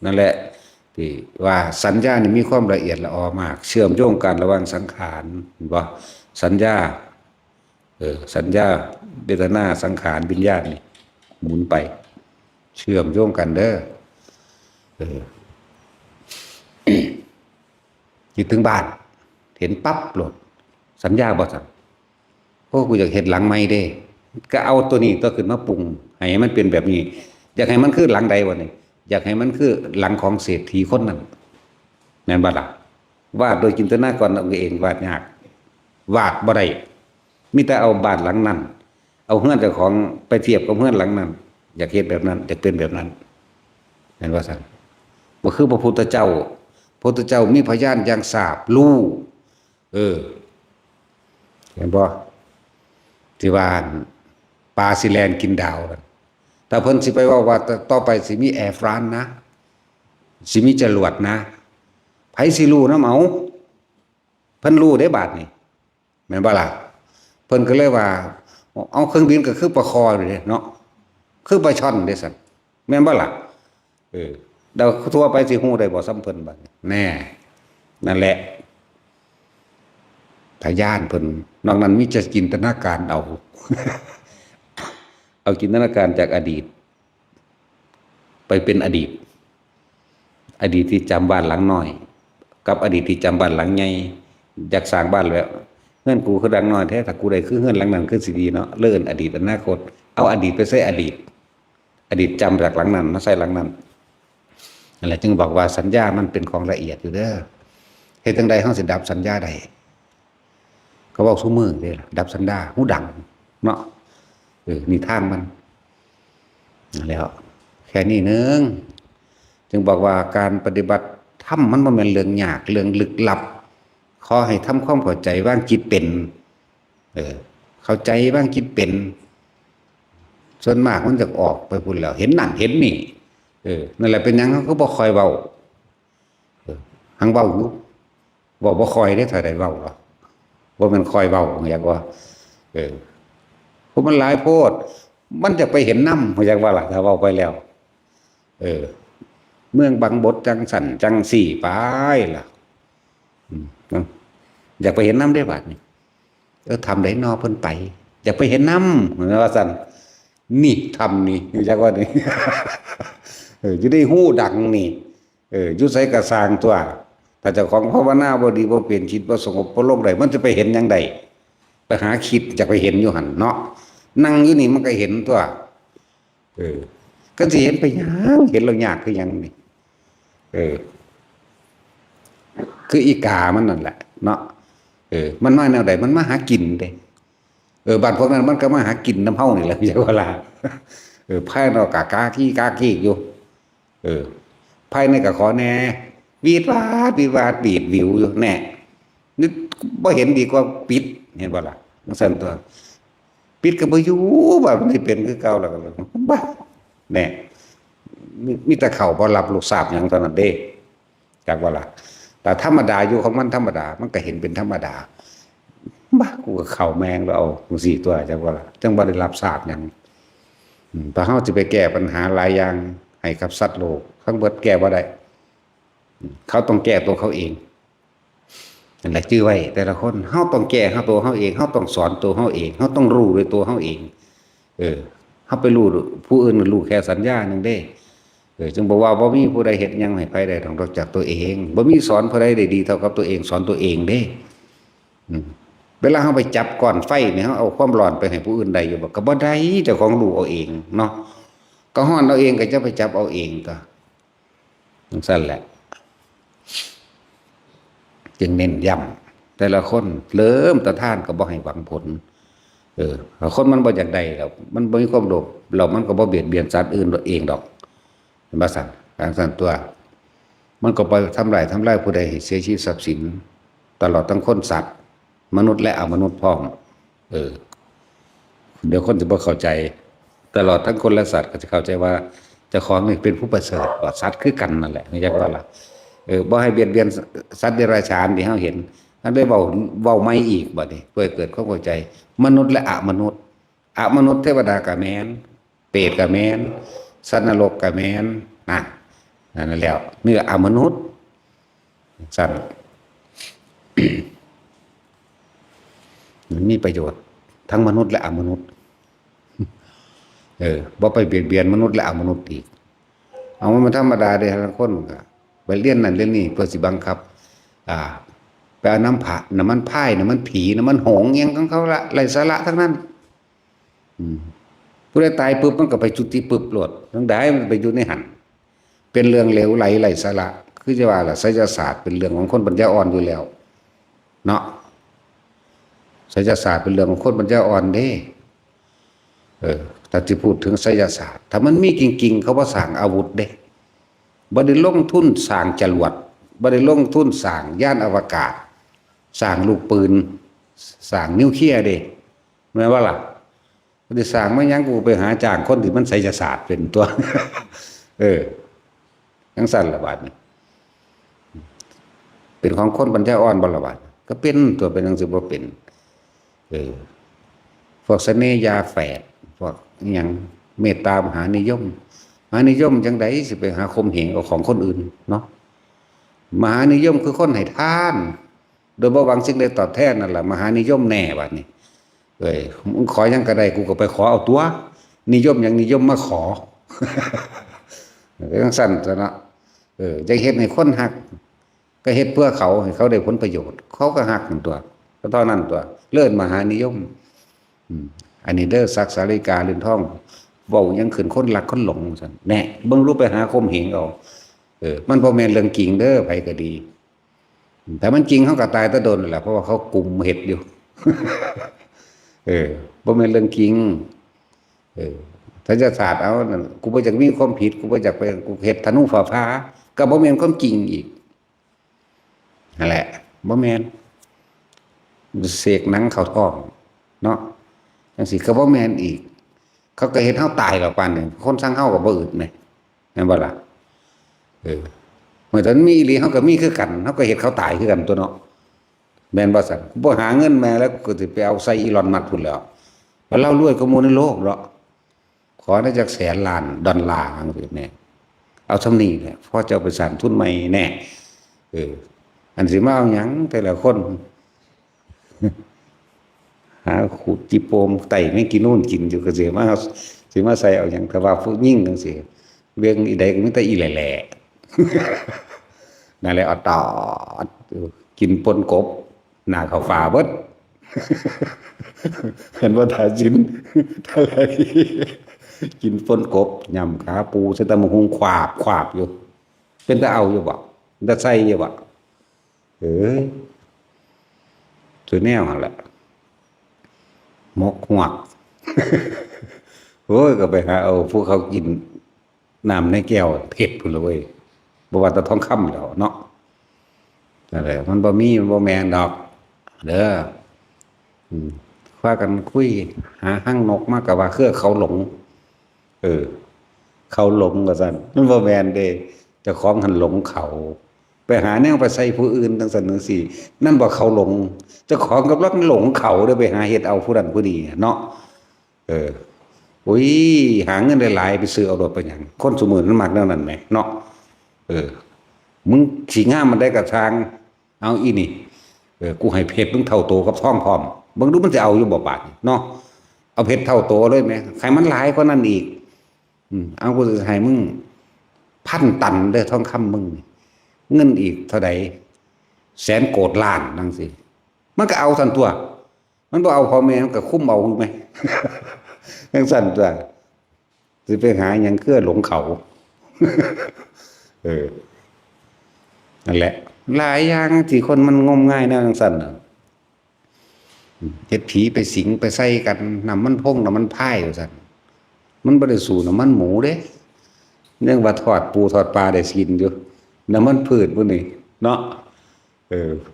นั่นแหละที่ว่าสัญญานี่มีความละเอียดละออมากเชื่อมโยงกันระหว่างสังขารเห็นบ่สัญญาสัญญาเวทนาสังขารวิญญาณนี่หมุนไปเชื่อมโยงกันเด้อคิดถึงบ้านเห็นปั๊บโหลดสัญญาบ่สั่งโอ้กูอยากเห็นหลังใหม่เด้ก็เอาตัวนี้ตัวขึ้นมาปรุงให้มันเป็นแบบนี้อยากให้มันคือหลังใดวะนี่อยากให้มันคือหลังของเศรษฐีคนนั้นแม่นบ่ล่ะวาดโดยจินตนาการเอาเองวาดยากวาดบ่ได้มีแต่เอาบ้านหลังนั้นเอาเฮือนเจ้าของไปเทียบกับเฮือนหลังนั้นอยากเฮ็ดแบบนั้นอยากเป็นแบบนั้นแม่นว่าซั่นบ่คือพระพุทธเจ้าพระพุทธเจ้ามีพยานอย่างทราบรู้เห็นบ่ที่ว่าปลาสิแลนกินดาวแต่เพิ่นสิไปว่าต่อไปสิมีแอร์ฟรานซ์นะสิมีจรวดนะไผสิรู้นำเอาเพิ่นรู้ได้บาดนี่แม่นบ่ล่ะเพิ่นก็เลยว่าเอาเครื่องบินก็คือปลาคอนี่เนาะคือปลาช่อนเด้ซั่นแม่นบ่ล่ะดาวทั่วไปสิฮู้ได้บ่ซ้ำเพิ่นบัดแน่นั่นแหละพยานเพิ่นนอกนั้นมีจะจินตนาการเอา เอาจินตนาการจากอดีตไปเป็นอดีตที่จำบ้านหลังน้อยกับอดีตที่จำบ้านหลังใหญ่อยากสร้างบ้านแล้วเฮือนกูคือหลังน้อยแท้ถ้ากูได้คือเฮือนหลังนั้นคือสิดีเนาะเลื่อนอดีตอนาคตเอาอดีตไปใส่อดีตจำจากหลังนั้นมาใส่หลังนั้นนั่นแหละจึงบอกว่าสัญญามันเป็นของละเอียดอยู่เด้อเฮ็ดจังใดเฮาสิดับสัญญาได้ก็เว้าซุมื้อเด้ล่ะดับสัญญาหูดังเนาะนี่ทางมันแล้วแค่นี้นึงจึงบอกว่าการปฏิบัติธรรมมันบ่แม่นเรื่องยากเรื่องลึกลับขอให้ทำความเข้าใจว่างจิตเป็นเข้าใจว่างจิตเป็นส่วนมากมันจะออกไปพุ่นแล้วเห็นนั่นเห็นนี่นั่นแหละเป็นหยังเขาก็บ่ค่อยเว้าหังเว้าอยู่บ่ค่อยได้เท่าใดเว้าหรอกบ่แม่นค่อยเว้าอยากว่าเพราะมันหลายโพดมันจะไปเห็นน้ำอยากว่าล่ะถ้าเว้าไปแล้วเมืองบางบดจังสั่นจังสี่ไปล่ะอยากไปเห็นน้ำได้บาดนี่ทำได้นอเพิ่นไปอยากไปเห็นน้ำว่าสั่นนี่ทำนี่อยากว่านี่จะได้หู้ดังนี่อยู่ไสกระสร้างตัวถ้าเจ้าของภาวนาบ่ดีบ่เป็นจิตบ่สงบบ่ลงได้มันจะไปเห็นจังไดไปหาคิดจะไปเห็นอยู่หั่นเนาะนั่งอยู่นี่มันก็เห็นตัวก็สิเห็นไปหยังเห็นแล้วยากคือหยังนี่คืออีกามันนั่นแหละเนาะมันมาแนวใดมันมาหากินเด้บ้านพวกนั้นมันก็มาหากินน้ำเฮานี่แหละจังว่าล่ะภายนอกกากากี้อยู่ภายในก็ขอแน่วีดวาดบีดวิวอยู่แน่นี่บ่เห็นดีกว่าปิดเห็นบ่ล่ะ จังซั่นตัวปิดก็บ่อยู่ว่ามันสิเป็นคือเก่าแล้วก็บ้าแน่มีแต่เข้าบ่รับลูกทราบหยังเท่านั้นเด้จักว่าล่ะแต่ธรรมดาอยู่ของมันธรรมดามันก็เห็นเป็นธรรมดาบ้ากูก็เข้าแมงแล้วเอาจังซี่ตัวจักว่าล่ะจังบ่ได้รับทราบหยังแต่เฮาสิไปแก้ปัญหาหลายอย่างให้กับสัตว์โลกทั้งเบิดแก้บ่ได้เขาต้องแก้ตัวเขาเองนั่นแหละจื้อไว้แต่ละคนเฮาต้องแก้เฮาตัวเฮาเองเฮาต้องสอนตัวเฮาเองเฮาต้องรู้ด้วยตัวเฮาเองเฮาไปรู้ผู้อื่นรู้แค่สัญญานึงเด้จึงบอกว่าบ่มีผู้ใดเฮ็ดหยังให้ไผได้ต้องรู้จักตัวเองบ่มีสอนผู้ใดได้ดีเท่ากับตัวเองสอนตัวเองเด้เวลาเฮาไปจับก้อนไฟเนี่ยเฮาเอาความร้อนไปให้ผู้อื่นได้อยู่บ่ก็บ่ได้เจ้าของรู้เอาเองเนาะก็ฮ้อนเอาเองก็จะไปจับเอาเองก็จังซั่นแหละจึงเน้นย้ำแต่ละคนเริ่มตะท่านก็บ่ให้หวังผลคนมันบ่อยากได้แล้วมันบ่มีความโลภแล้วมันก็บ่เบียดเบียนสัตว์อื่นเองดอกเป็นบ่ซั่นการสั่นตัวมันก็ไปทำลายผู้ใดให้เสียชีวิตทรัพย์สินตลอดทั้งคนสัตว์มนุษย์และอมนุษย์พร้อมเดี๋ยวคนจะบ่เข้าใจตลอดทั้งคนและสัตว์ก็จะเข้าใจว่าเจ้าของนี่เป็นผู้ประเสริฐกว่าสัตว์คือกันนั่นแหละนี่จักว่าล่ะบ่ให้เบียดเบียนสัตว์เดรัจฉานที่เฮาเห็นอันได้เว้าไม่อีกบัดนี้เพื่อเกิดความเข้าใจมนุษย์และอมนุษย์เทวดาก็แม่นเปรตก็แม่นสัตว์นรกก็แม่นนั่นแล้วเนื้ออมนุษย์สั่น มันมีประโยชน์ทั้งมนุษย์และอมนุษย์บ่ไปเบียดเบียนมนุษย์และอมนุษย์อีกเอามันธรรมดาเด้ทั้งคนก็ไปเรียนนั่นเรียนนี่เพื่อสิบังคับไปเอาน้ำมันพายน้ำมันผีน้ำมันหงส์ยังของเขาละไร้สาระทั้งนั้นผู้ใดตายปุ๊บมันก็ไปจุติปุ๊บโลดทั้งใดมันไปอยู่ในหันเป็นเรื่องเหลวไหลไร้สาระคือจะว่าล่ะไสยศาสตร์เป็นเรื่องของคนปัญญาอ่อนอยู่แล้วเนาะไสยศาสตร์เป็นเรื่องของคนปัญญาอ่อนเด้แต่ที่พูดถึงไสยศาสตร์ถ้ามันมีจริงๆเขาบ่สร้างอาวุธเด้บ่ได้ลงทุนสร้างจรวดบ่ได้ลงทุนสร้างยานอวกาศสร้างลูกปืนสร้างนิวเคลียร์เด้แม่นว่าล่ะบ่ได้สร้างมาหยังกูไปหาจ้างคนที่มันไสยศาสตร์เป็นตัว จังซั่นล่ะบาดนี้เป็นของคนปัญญาอ่อนบ่ล่ะบาดก็เป็นตัวเป็นจังซี่บ่เป็นพวกเสน่ห์ยาแฝดพวกอิหยังเมตตามหานิยมจังได๋สิไปหาข่มเหงเอาของคนอื่นเนาะมหานิยมคือคนให้ทานโดยบ่หวังสิ่งใดตอบแทนนั่นล่ะมหานิยมแน่บัดนี้มึงขอหยังก็ได้กูก็ไปขอเอาตัวนิยมหยังนิยมมาขอ จังซั่นซะเนาะจะเฮ็ดให้คนฮักก็เฮ็ดเพื่อเขาให้เขาได้ผลประโยชน์เขาก็ฮักนั่นตัวก็เท่านั้นตัวเลิศมหานิยมอันนี้เด้อศักดิ์สาริกาลื่นท่องเว้ายังขึ้นคนรักคนหลงซั่นแน่เบิ่งรูปไปหาคมเหงเอามันบ่แม่นเรื่องจริงเด้อไผก็ดีแต่มันจริงเฮาก็ตายแต่โดนนั่นแหละเพราะว่าเขากุมเฮ็ดอยู่ บ่แม่นเรื่องจริงถ้าจะศาสตร์เอานั่นกูบ่อยากมีความผิดกูบ่อยากไปกูเฮ็ดธนูฝ่าฟ้าก็บ่แม่นความจริงอีกนั่นแหละบ่แม่นเสกหนังเข้าท้องเนาะจังซี่ก็บ่แม่นอีกเขาก็เฮ็ดเฮาตายแล้วปานนี้คนสั่งเฮาก็บ่อึดแม่นบ่ล่ะเมื่อตอนมีอีหลีเฮาก็มีคือกันเฮาก็เฮ็ดเขาตายคือกันตัวเนาะแม่นบ่ซั่นบ่หาเงินมาแล้วก็สิไปเอาใส่อีลอนมัสก์พุ่นแล้วว่าเรารวยกว่าหมู่ในโลกเนาะขอได้จักแสนล้านดอลลาร์จังซี่แน่เอาซำนี้แหละพอจะเอาไปสร้างทุนใหม่แน่อันสิมาเอาหยังแต่ละคน หาขูดจิโปมไต่ไม่กินนู่นกินอยู่ก็สิมาใส่เอาหยังแต่ว่าผู้ยิ่งจังซี่เวียงอีใดก็มีแต่อีแหล่ๆนั่นแหละเอาตอดกินปนกบหน้าเข้าฟ้าเบิด เห็นว่าทาจินเท่าไหร่กินปนกบยำขาปูใส่ตะมะฮุงขวาบอยู่เป็นตาเอาอยู่บ่ตาใส่อยู่บ่ตัวแนวหั่นแหละมกหวก โอ้ยก็ไปหาเอาพวกเขากินน้ำในแก้วเผ็ดพุ่นเลยเว้ยบ่ว่าแต่ทองคำแล้วเนาะนั่นแหละมันบ่มีมันบ่แม่นดอกเด้อค พากันคุยหาห้างนกมากกับว่าเครือเขาหลง เออ เขาหลงก็สั่นมันบ่แม่นเด้เจ้าของหันหลงเขาไปหาแนวไปใส่ผู้อื่นทั้งสันทั้งสี่นั่นบ่เขาหลงเจ้าของกำลังหลงเขาเด้อไปหาเฮ็ดเอาผู้นั้นผู้นี้เนาะเอออุ้ยหาเงินได้หลายไปซื้อเอารถไปหยังคนซุมื้อนั้นมักแนวนั้นแหมเนาะเออมึงสิงามมันได้กับทางเอาอีนี่กูให้เพชรมึงเท่าโตกับทองพร้อมเบิ่งดูมันจะเอาอยู่บ่บาดเนาะเอาเพชรเท่าโตเลยแหมใครมันหลายกว่านั้นอีกเอากูจะให้มึง1,000 ตันเด้อทองคำมึงเงินอีกเท่าใดแสนโกฏล้านนั่งสิมันก็เอาสั่นตัวมันบ่เอาพ่อแม่มันก็คุ้มเอาอยู่ไหม จังสั่นตัวสิไปหาหยังเครือหลงเขา นั่นแหละหลายอย่างที่คนมันงมง่ายนะจังสั่นน่ะเฮ็ดผีไปสิงไปใส่กันน้ำมันพงน้ำมันพายอยู่สั่นมันบ่ได้สู่น้ำมันหมูเด้เรื่องว่าทอดปูทอดปลาได้กินอยู่น้ำมันพืชพวกนี้เนาะ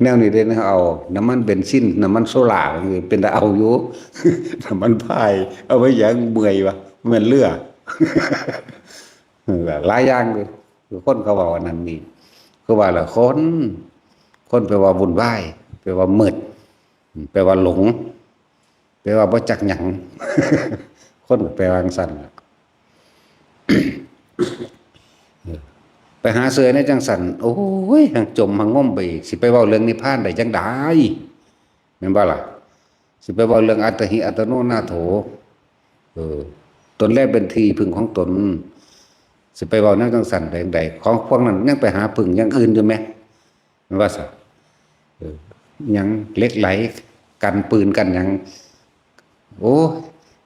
แนวนี้เด้นะเอาน้ำมันเบนซินน้ำมันโซล่าคือเป็นตาเอาอยู่ น้ำมันพายเอาไว้อย่างเมื่อยวะเหมือนเรือ หลายอย่างเลยคือคนเขาว่าวันนั้นนี่คือว่าละคนแปลว่าวุ่นวายแปลว่ามืดแปลว่าหลงแปลว่าบ่จักหยัง คนแปลว่าสั่นไปหาเสือในจังสันโอ้ยหังจมหังง่มไปสิไปเว้าเรื่องนิพพานได้จังได๋แม่นบ่ล่ะสิไปเว้าเรื่องอัตถิอัตโนนาโถตนแรกเป็นที่พึ่งของตนสิไปเว้าแนวจังสันได้จังได๋ของพวกนั้นยังไปหาพึ่งอย่างอื่นอยู่แม่แม่นว่าซะยังเหล็กไหลกันปืนกันหยังโอ้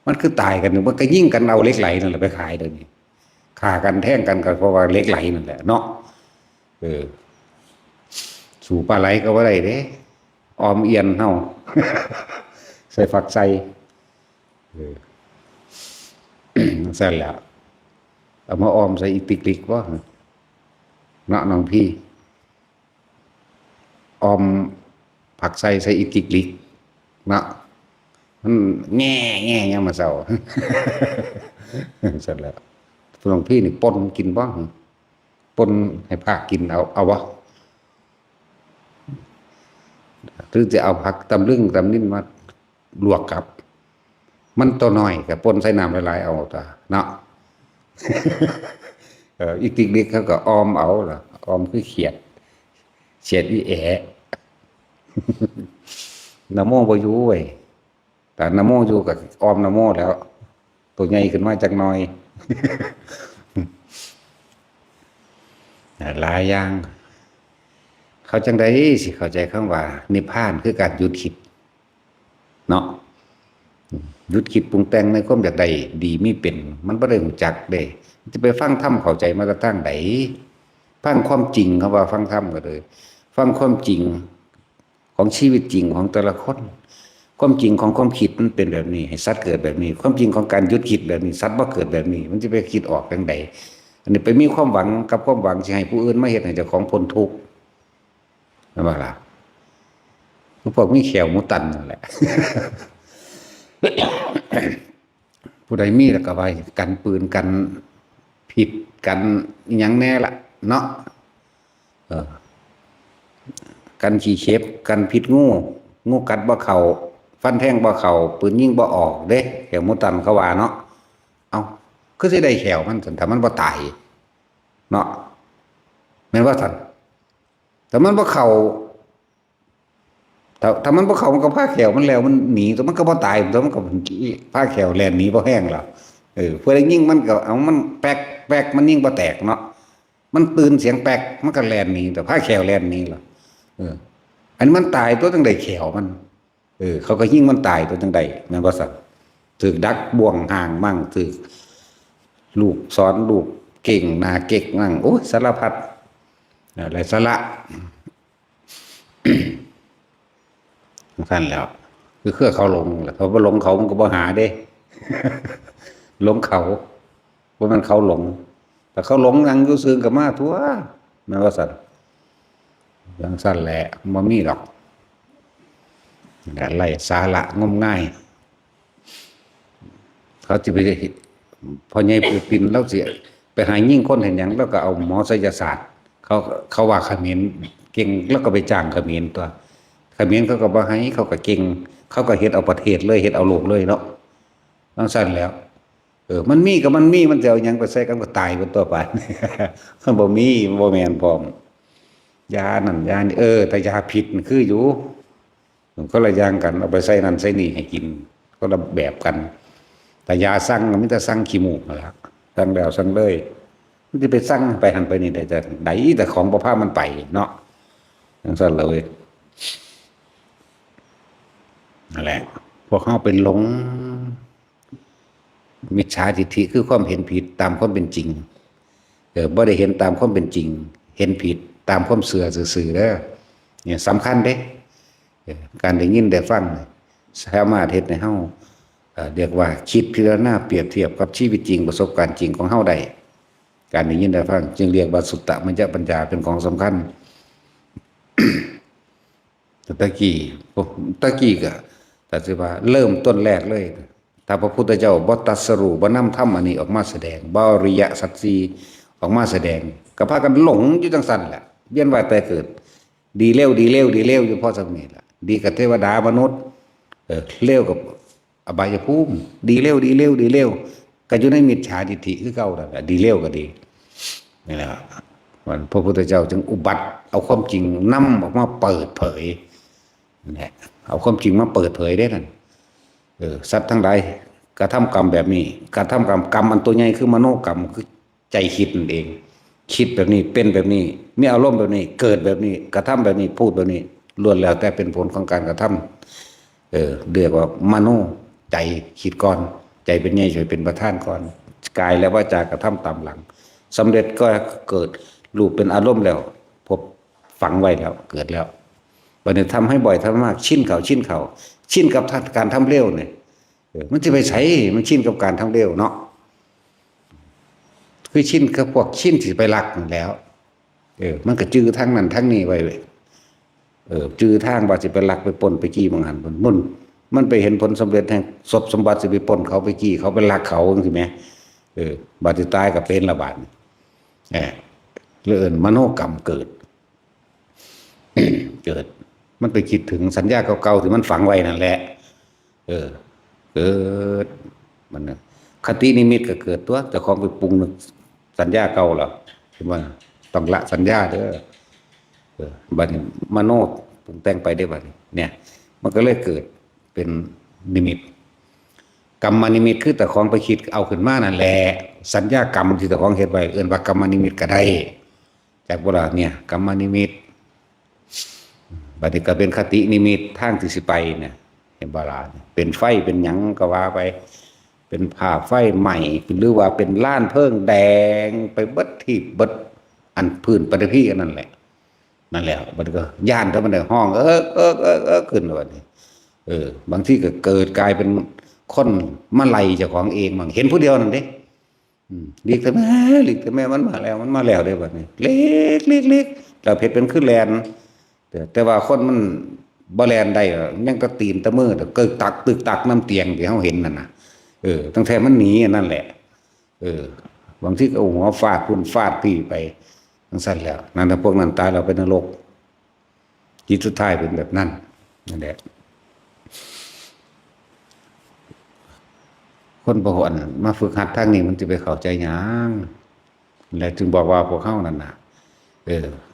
มันคือตายกันมันก็ยิงกันเอาเหล็กไหลนั่นแหละไปขายเดี๋ยวนี้ฆ่ากันแท่งกันก็เพราะว่าเหล็กไหลนั่นแหละเนาะสู่ปลาไหลก็ว่าได้เด้ออมเอียนเฮา ใส่ฝักใส่เสร็จแล้วเอามาออมใส่อีติกลิกว่าเนาะน้องพี่ออมผักใส่อีติกลิกเนาะมันแง่ยังมาเศร้า เสร็จแล้วหลวงพี่นี่ปนกินบ้างปนให้ผักกินเอาวะหรือจะเอาผักตำลึงตำนิ่นมาลวกกับมันตัวน้อยกับปนใส่น้ำหลายๆเอาตาเนาะ อีกติกเด็กเขาก็ออมเอาล่ะออมคือเขียดอีแอะน้ำโมบ่อยู่เว้ยแต่น้ำโมอยู่กับออมน้ำโมแล้วตัวใหญ่ขึ้นมาจักหน่อย หลายอย่างเขาจังได้สิเข้าใจคำว่านิพพานคือการหยุดคิดเนาะหยุดคิดปรุงแต่งในความอยากใดดีมีเป็นมันบ่ได้รู้จักเด้จะไปฟังธรรมเข้าใจมาแต่ตั้งใดฟังความจริงเขาว่าฟังธรรมก็เลยฟังความจริงของชีวิตจริงของแต่ละคนความจริงของความคิดมันเป็นแบบนี้ให้สัตว์เกิดแบบนี้ความจริงของการหยุดคิดแบบนี้สัตว์บ่เกิดแบบนี้มันจะไปคิดออกจังไดอันนี้ไปมีความหวังกับความหวังสิให้ผู้อื่นมาเฮ็ดให้เจ้าของพ้นทุกข์นั่นว่าล่ะพวกมีแขวมุตันนั่นแหละ ผู้ใดมีแล้วก็ไว้กันปืนกันผิดกันหยังแน่ล่ะเนาะกันขี้เข็บกันผิดงูกัดบ่เข้าฟันแทงบ่เข้าปืนยิงบ่ออกเด้แขวมุตันเขาว่าเนาะเอาคือสิได้แขวมันถ้ามันบ่ตายเนาะแม่นว่าซั่นแต่มันบ่เข้าถ้ามันบ่เข้ามันก็พาแขวมันแล้วมันหนีแต่มันก็บ่ตายแต่มันก็พาแขวแล่นหนีบ่แห้งล่ะเพื่อได้ยิงมันก็เอามันแป๊กมันยิงบ่แตกเนาะมันตื่นเสียงแป๊กมันก็แล่นหนีแต่พาแขวแล่นหนีล่ะอันนี้มันตายตัวจังได๋แขวมันเขาก็ยิงมันตายตัวจังได๋แม่นบ่ซั่นถูกดักบ่วงห่างมั่งถูกลูกสอนลูกเก่งหน้าเก๊กมั่งโอ้ยสารพัดหลายสาระนั่นแล้วคือเครือเขาหลงแหละเขาบ่หลงเขามันก็บ่หาเด้ หลงเขาบ่แม่นเขาหลงแต่เขาหลงนั่งอยู่ซื่อก็มาทั่วแม่นว่าซั่นจังซั่นแหละบ่มีดอกไร้สาระงมง่าย เขาจะไปพอใหญ่ปูปินแล้วสิไปหายิ่งคนเห็นหยังแล้วก็เอาหมอไสยศาสตร์เขาว่าเขมรเก่งแล้วก็ไปจ้างเขมรตัวเขมรเขาก็บ่ให้เขาก็เก่งเขาก็เฮ็ดเอาประเทศเลยเฮ็ดเอาโลกเลยเนาะจังซั่นแล้วมันมีก็มันมีมันจะเอาหยังไปใส่กันก็ตายเบิดตัวไป มันบ่มีบ่แม่นพร้อมยานั่นยานี่แต่ยาพิษมันคืออยู่ก็ละอย่างกันเอาไปใส่นั่นใส่นี่ให้กินก็ละแบบกันแต่ยาสั่งมันมีแต่สั่งขี้มูกนั่นล่ะสั่งแล้วสั่งเลยมันสิไปสั่งไปหันไปนี่ได้แต่ใดแต่ของบ่พามันไปเนาะจังซั่นเลยนั่นแหละพวกเฮาเป็นหลงมิจฉาทิฏฐิคือความเห็นผิดตามความเป็นจริงบ่ได้เห็นตามความเป็นจริงเห็นผิดตามความเสื่อซื่อๆเด้อเนี่ยสำคัญเด้การได้ยินได้ฟังสามารถเฮ็ดให้เฮาเรียกว่าคิดพิจารณาเปรียบเทียบกับชีวิตจริงประสบการณ์จริงของเฮาได้การได้ยินได้ฟังจึงเรียกว่าสุตตมัญญปัญญาเป็นของสำคัญ ตะกี้ก็แต่สิว่าเริ่มต้นแรกเลยถ้าพระพุทธเจ้าบ่ตรัสรู้บ่นำธรรมอันนี้ออกมาแสดงบ่อริยสัจสี่ออกมาแสดงก็พากันหลงอยู่จังซั่นแหละเวียนว่ายตายเกิดดีเร็วอยู่พอสักนี้ล่ะดีกับเทวดามนุษย์เร็วกับอบายภูมิดีเร็วก็อยู่ในมิจฉาทิฏฐิคือเก่านั่นแหละดีเร็วก็ดีนี่แหละมันพระพุทธเจ้าจึงอุบัติเอาความจริงนำออกมาเปิดเผยนี่เอาความจริงมาเปิดเผยได้นั่นสัตว์ทั้งหลายกระทำกรรมแบบนี้กระทำกรรมอันตัวใหญ่คือมโนกรรมคือใจคิดนั่นเองคิดแบบนี้เป็นแบบนี้มีอารมณ์แบบนี้เกิดแบบนี้กระทำแบบนี้พูดแบบนี้ล้วนแล้วแต่เป็นผลของการกระทำเรียกว่ามโนใจคิดก่อนใจเป็นใหญ่ใจเป็นประธานก่อนกายและวาจากระทำตามหลังสำเร็จก็เกิดรูปเป็นอารมณ์แล้วพบฝังไว้แล้วเกิดแล้ววันนี้ทำให้บ่อยทำมากชินกับการทำเร็วเนี่ยมันจะไปใช้มันชินกับการทำเร็วเนาะคือชินกับพวกชินที่ไปรักนั่นแล้วมันก็จื้อทั้งนั้นทั้งนี้ไว้จื้อทางว่าสิไปรักไปปล้นไปกี้บางหันมันไปเห็นผลสำเร็จแห่งศพสมบัติสิไปปล้นเขาไปกี้เขาไปรักเขาจังซี่แหมบาดสิตายก็เป็นละบาดเรื่องมโนกรรมเกิด มันไปคิดถึงสัญญาเก่าๆที่มันฝังไว้นั่นแหละเกิดมันคตินิมิตก็เกิดตัวแต่ของไปปรุงสัญญาเก่าหรอใช่ไหมต้องละสัญญาเด้อบัดนี้มโนปรุงแต่งไปได้บัดนี้เนี่ยมันก็เลยเกิดเป็นนิมิตกรรมนิมิตคือแต่ของไปคิดเอาขึ้นมานั่นแหละสัญญากรรมที่แต่ของเฮ็ดไว้เอิ้นว่ากรรมนิมิตก็ได้จากโบราณเนี่ยกรรมนิมิตบัดนี้ก็เป็นคตินิมิตทางที่สิไปเนี่ยเห็นโบราณเป็นไฟเป็นหยังก็ว่าไปเป็นผ้าไฟใหม่หรือว่าเป็นล้านเพิ่งแดงไปเบิดที่เบิดอันพื้นปฐพีกันนั่นแหละมันก็ย่านถ้ามันได้ห้องขึ้นว่านี่บางที่ก็เกิดกลายเป็นคนมาไล่เจ้าของเองบางเห็นผู้เดียวนั่นเด้เรียกแต่แม่มันมาแล้วได้บัดนี้เล็กแล้วเพชรเป็นขึ้นแลนแต่ว่าคนมันบ่แลนได้ยังตะตีนตะมือเกิดตึกตักน้ำเตียงที่เฮาเห็นนั่นน่ะตั้งแต่มันหนีนั่นแหละบางที่ก็เอาหัวฟาดพุ่นฟาดพี่ไปทั้งสั้นแล้วนั่นถ้าพวกนั้นตายเราเป็นนรกจิตสุดท้ายเป็นแบบนั้นนั่นแหละคนบ่อนมาฝึกหัดทางนี้มันจะไปเข้าใจหยังแล้วจึงบอกว่าพวกเฮานั่นน่ะ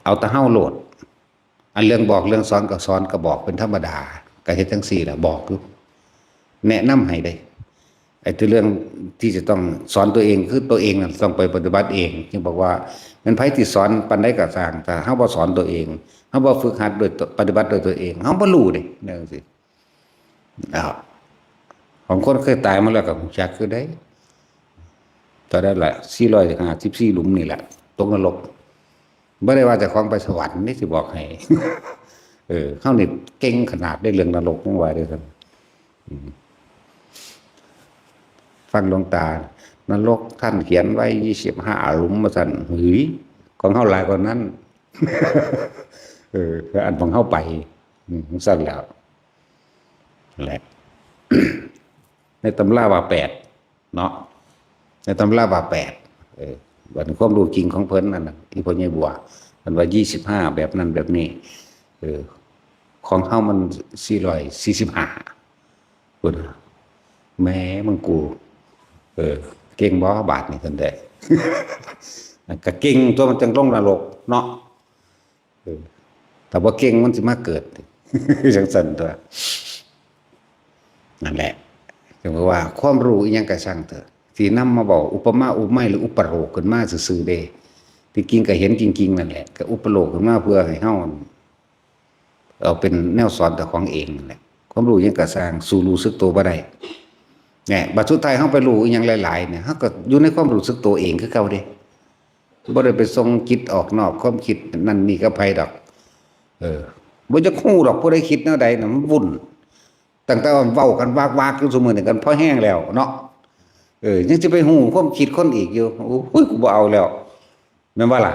เอาแต่เฮาโลดอันเรื่องบอกเรื่องสอนก็สอนก็บอกเป็นธรรมดาก็เฮ็ดจังซี่ล่ะบอกอยู่แนะนำให้ได้ไอ้เรื่องที่จะต้องสอนตัวเองคือตัวเองน่ะต้องไปปฏิบัติเองจึงบอกว่ามันไผที่สอนปานใดก็สร้างแต่เฮาบ่สอนตัวเองเฮาบ่ฝึกหัดโดยปฏิบัติโดยตัวเองเฮาบ่รู้เด้นั่นจังซี่ของคนเคยตายมาแล้วก็รู้จักคือได้ตอนนั้นแหละ454หลุมนี่แหละตกนรกบ่ได้ว่าจะของไปสวรรค์นี่สิบอกให้เฮานี่เก่งขนาดได้เรื่องนรกยังว่าได้ซั่นฟังหลวงตานรกท่านเขียนไว้25หลุมว่าซั่นหึยของเฮาหลายกว่านั้นอันของเฮาไปซั่นแล้วแหละในตำราว่า8 เนาะในตำราว่า8บัดนี้ความรู้จริงของเพิ่นนั่นน่ะที่พ่อใหญ่บัวมันว่า25แบบนั้นแบบนี้ของเฮามัน445พุ่นแม้มึงกูเก่งบ่บาทนี่เพิ่นได้ ก็เก่งตัวมันจังลงนรกเนาะแต่ว่าเก่งมันสิมาเกิด จังซั่นตัวนั่นแหละจึงว่าความรู้อีหยังก็ช่างเถอะที่นำมาบอกอุปมาอุปไมยหรืออุปโลกขึ้นมาซื่อๆเด้ที่จริงก็เห็นจริงๆนั่นแหละก็อุปโลกขึ้นมาเพื่อให้เฮาเอาเป็นแนวสอนแต่ของเองนั่นแหละความรู้อีหยังก็สร้างสู่รู้สึกตัวบ่ได้เนี่ยบัดสุดท้ายเฮาไปรู้อีหยังหลายๆเนี่ยเฮาก็อยู่ในความรู้สึกตัวเองคือเก่าเด้บ่ได้ไปส่งจิตออกนอกความคิดนั่นนี่กับไผดอกบ่จะฮู้ดอกผู้ใดคิดแนวใดน่ะมันวุ่นตั้งแต่เว้ากันวากๆอยู่ซุมื้อนี้กันพอแห้งแล้วเนาะยังจะไปฮู้ความคิดคนอีกอยู่โอ้ยกูบ่เอาแล้วแม่นบ่ล่ะ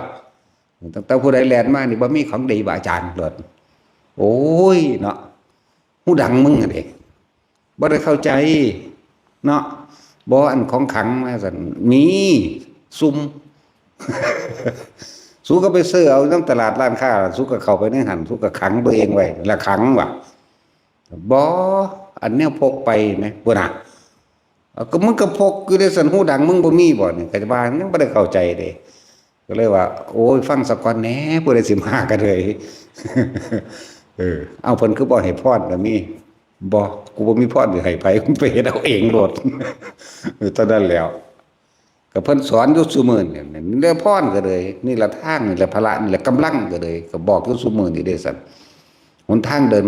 ตั้งแต่ผู้ใดแล่นมานี่บ่มีของดีบ่อาจารย์เลิศโอ้ยเนาะฮู้ดังมึงอ่ะเด้บ่ได้เข้าใจเนาะบ่อันของขังมาซั่นมีซุ่ม สู้ก็ไปซื้อเอาน้ำตลาดร้านค้าสู้ก็เข้าไปในหันสู้ก็ขังตัวเองไว้ละขังว่ะบ่อันเนี้ยพกไปไหมพุ่นน่ะก็มึงก็พกอยู่ในสันหูดังมึงบ่มีบ่นี่ก็จะว่ายังบ่ได้เข้าใจเด้ก็เลยว่าโอ้ยฟังสักก่อนแหน่ผู้ใดสิมากันเลย เอาเพิ่นคือบ่ให้พรก็มีบ่กูบ่มีพรสิให้ไผกูไปเฮ็ดเอาเองโลด เท่านั้นแล้วก็เพิ่นสอนอยู่ซุมื้อนี่เรื่องพรก็เลยนี่ละทางนี่ละพละนี่ละกำลังก็เลยก็บอกอยู่ซุมื้อนี่เด้ซั่นหนทางเดิน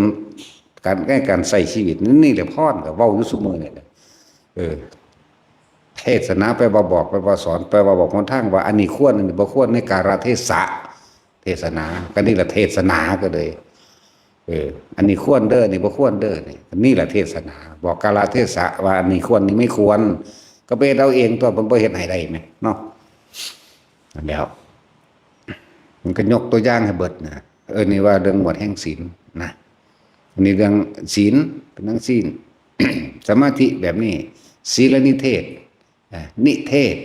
การใช้ชีวิตนี่แหละพรก็เว้าอยู่ซุมื้อนี่เทศนาไปว่าบอกไปว่าสอนไปว่าบอกหนทางว่าอันนี้ควรอันนี้บ่ควรในกาลเทศะเทศนาก็นี่ละเทศนาก็เลยอันนี้ควรเด้อนี่บ่ควรเด้อนี่แหละเทศนาบอกกาลเทศะว่าอันนี้ควรนี่ไม่ควรก็ไปเราเองตัวมันบ่เฮ็ดให้ได้แม่เนาะแล้วมันก็ยกตัวอย่างให้เบิดนะนี่ว่าเรื่องหมวดแห่งศีลนะอันนี้เรื่องศีลเป็นทั้งศีล สมาธิแบบนี้ศีลนิเทศนิเทศ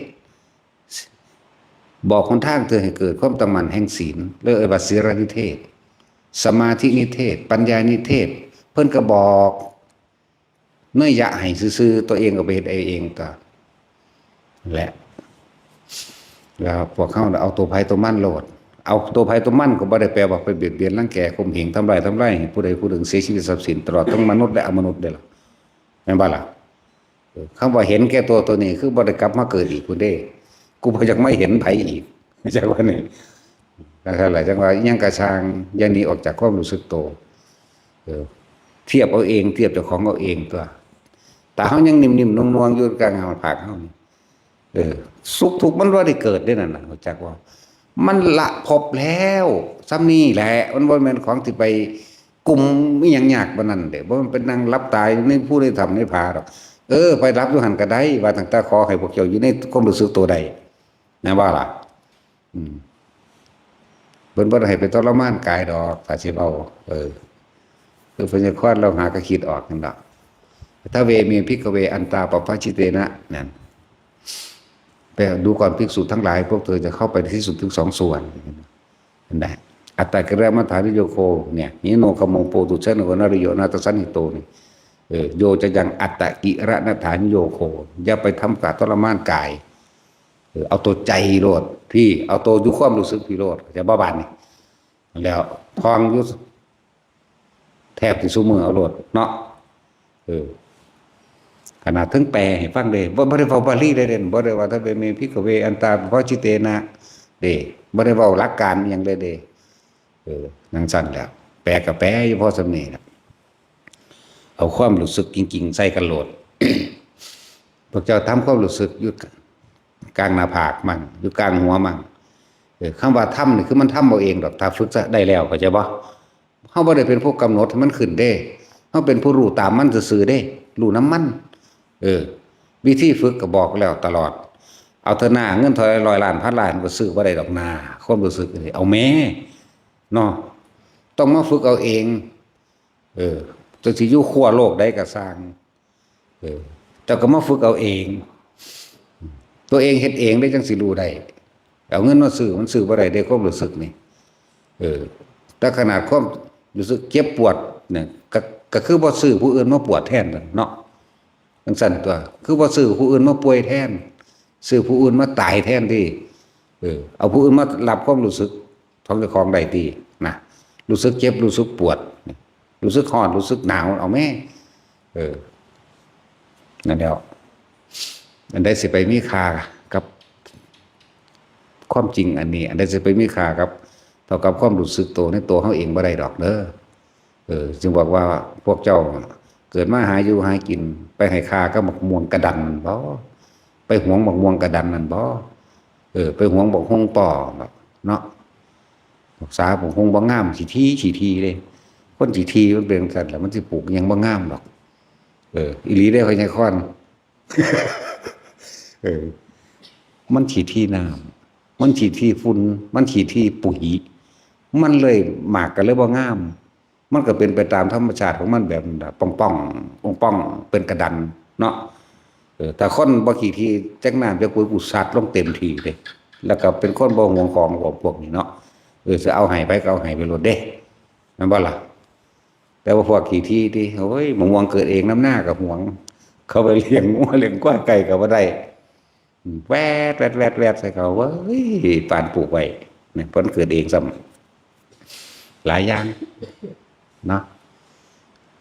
บอกคนทางเธอให้เกิดความตั้งมั่นแห่งศีลเรียกว่าศีลนิเทศสมาธินิเทศปัญญานิเทศเพิ่นก็บอกเนื่อยะให้ซื่อๆตัวเองก็ไปเฮ็ดเองก็และแล้วพวกเขาเอาตัวไผตัวมันโลดเอาตัวไผตัวมันก็บ่ได้แปลว่าไปเบียดเบียนรังแกข่มเหงทำลายให้ผู้ใดผู้หนึ่งเสียชีวิตทรัพย์สินตลอดทั้งมนุษย์และอมนุษย์ได้ล่ะแม่นบ่ล่ะคำว่าเห็นแก่ตัวนี้คือบ่ได้กลับมาเกิดอีกพุ่นเด้กูบ่อยากไม่เห็นไผอีกจังว่านี่นั่นแหละจังว่าอิหยังกระช่างอย่าหนีออกจากความรู้สึกตัวเทียบเอาเองเทียบเจ้าของเอาเองตัวแต่เฮายังนิ่มๆนวลๆอยู่กลางหาผากเฮาสุขทุกข์มันบ่ได้เกิดได้นั่นน่ะรู้จักว่ามันละพบแล้วซ้ำนี่แหละมันบ่แม่นของที่ไปกลุ่มอีหยังยากปานนั้นเด้บ่มันเป็นนั่งรับตายในผู้ใดทำในผาดอกไปรับอยู่หั่นก็ได้ว่าตั้งแต่ขอให้พวกเจ้าอยู่ในความรู้สึกตัวใดนะว่าล่ะเพิ่นบ่ได้ให้ไปทรมานกายดอกถ้าสิเอาคือเพิ่นจะคลอดเราหาก็คิดออกนั่นดอกถ้าเวเมภิกขเวอันตาปปชิเตนะนั่นไปดูก่อนภิกษุทั้งหลายพวกเธอจะเข้าไปที่สุดถึง2ส่วนนั่นแหละอัตตกิริยมัฏฐานิโยโคเนี่ยนิโนคโมโปตุเชนโกนริโยนาตสันหิโตนี่โยจะยังอัตตกิระนัฏฐานิโยโคอย่าไปทำกาทรมานกายเอาตัวใจโลดพี่เอาตัวอยู่ความรู้สึกพี่โลดจะบ้าบานนี่แล้วทองอยู่แทบที่ซุมือเอาโลดเนาะขนาดถึงแปลให้ฟังเลยบ่ได้เว้าบาลีได้เด่นบ่ได้ว่าถ้าเป็นเมภิกขเวอันตาปปชิเตนะเด้บ่ได้เว้าหลักการอิหยังเลยเด้นั่งสั่นแล้วแปลก็แปลอยู่พอสำนี้ล่ะเอาความรู้สึกจริงๆใส่กันโหลด พวกเจ้าทำความรู้สึกอยู่กลางหน้าผากมันอยู่กลางหัวมันคำว่าทำนี่คือมันทำเอาเองดอกถ้าฝึกได้แล้วเข้าใจบ่เฮาบ่ได้เป็นผู้กำหนดให้มันขึ้นเด้เฮาเป็นผู้รู้ตามมันซื่อๆเด้รู้น้ำมันวิธีฝึกก็บอกแล้วตลอดเอาเถอะหน้าเงินเท่าไร100 ล้านพันล้านก็ซื้อบ่ได้ดอกนาความรู้สึกนี่เอาแม่เนาะต้องมาฝึกเอาเองจังสิอยู่ขั้วโลกใดก็สร้างเจ้าก็มาฝึกเอาเอง ตัวเองเฮ็ดเองได้จังสิรู้ได้เอาเงินมาซื้อมันซื้อบ่ได้ได้ความรู้สึกนี่แต่ขนาดความรู้สึกเจ็บปวดเนี่ยก็คือบ่ซื้อผู้อื่นมาปวดแทนเนาะจังซั่นตัวคือบ่ซื้อผู้อื่นมาป่วยแทนซื้อผู้อื่นมาตายแทนที่เอาผู้อื่นมารับความรู้สึกของเจ้าของได้ดีนะรู้สึกเจ็บรู้สึกปวดรู้สึกร้อนรู้สึกหนาวเอาแม่นั่นแล้วอันใดสิไปมีค่ากับความจริงอันนี้อันใดสิไปมีค่ากับเท่ากับความรู้สึกตัวในตัวเขาเองบ่ได้ดอกเด้อจึงบอกว่าพวกเจ้าเกิดมาหาอยู่หากินไปให้ค่ากับหมกม่วงกระดันบ่ไปหวงหมกม่วงกระดันนั่นบ่ไปหวงบอกหงป่อเนาะรักษาบอกหงบ่งามขี้ทีเลยคนขี้ทีมันเป็นสัตว์แล้วมันสิปลูกยังบ่งามดอกอีหลีได้ค่อยใหญ่ค้อนมันฉีดที่น้ำมันฉีดที่ฝุ่นมันฉีดที่ปุ๋ยมันเลยหมากกันเลยบ่งามมันก็เป็นไปตามธรรมชาติของมันแบบป่องป่องป่องป่องเป็นกระดันเนาะแต่คนบ่ขี้ที่แจ้งน้ำจะปุ๋ยกุศลลงเต็มทีเลยแล้วก็เป็นคนบ่ห่วงของพวกนี้เนาะจะเอาให้ไปก็เอาให้ไปโลดเด้นั่นบ่ล่ะแต่ว่าพวกขี้ที่โอ้ยมะม่วงเกิดเองน้ำหน้ากับห่วงเขาไปเลี้ยงงัวเลี้ยงกล้วยไก่ก็บ่ได้แวดใส่เขาว่าเฮ้ยปานปลูกไว้เนี่ยผลเกิดเองซ้ำหลายอย่างเนาะ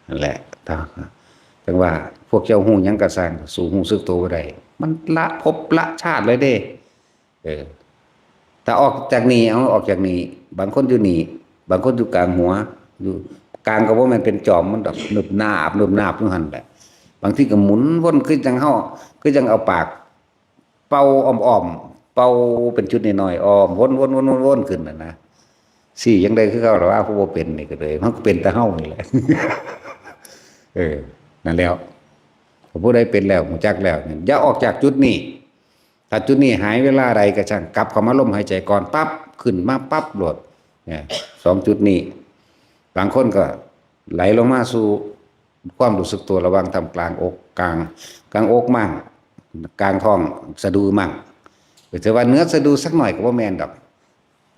นั่นแหละจังว่าพวกเจ้าหูยังกระสังสู่หูซึกตัวบ่ได้มันละภพละชาติเลยเด้แต่ออกจากนี้เอาออกจากนี้บางคนอยู่นี่บางคนอยู่กลางหัวอยู่กลางก็บ่แม่นเป็นจอมมันดอกนึบนาบอยู่หั่นแหละบางทีก็หมุนวนคือจังเฮาคือจังเอาปากเป่าอ้อมๆเป่าเป็นชุดน้อยๆอ้อมวนขึ้นนะสิยังได้คือเขาหรอว่าผู้บ่เป็นนี่ก็เลยมันก็เป็นแต่เฮานี่แหละนั่นแล้วผู้ใดเป็นแล้วรู้จักแล้วอย่าออกจากจุดนี้ถ้าจุดนี้หายเวลาใดก็ช่างกลับเข้ามาลมหายใจก่อนปั๊บขึ้นมาปั๊บโหลดเนี่ย2จุดนี้บางคนก็ไหลลงมาสู่ความรู้สึกตัวระวังทำกลางอกกลางอกมั่งกลางท้องสะดือมั่งแต่ว่าเนื้อสะดือสักหน่อยก็บ่แม่นดอก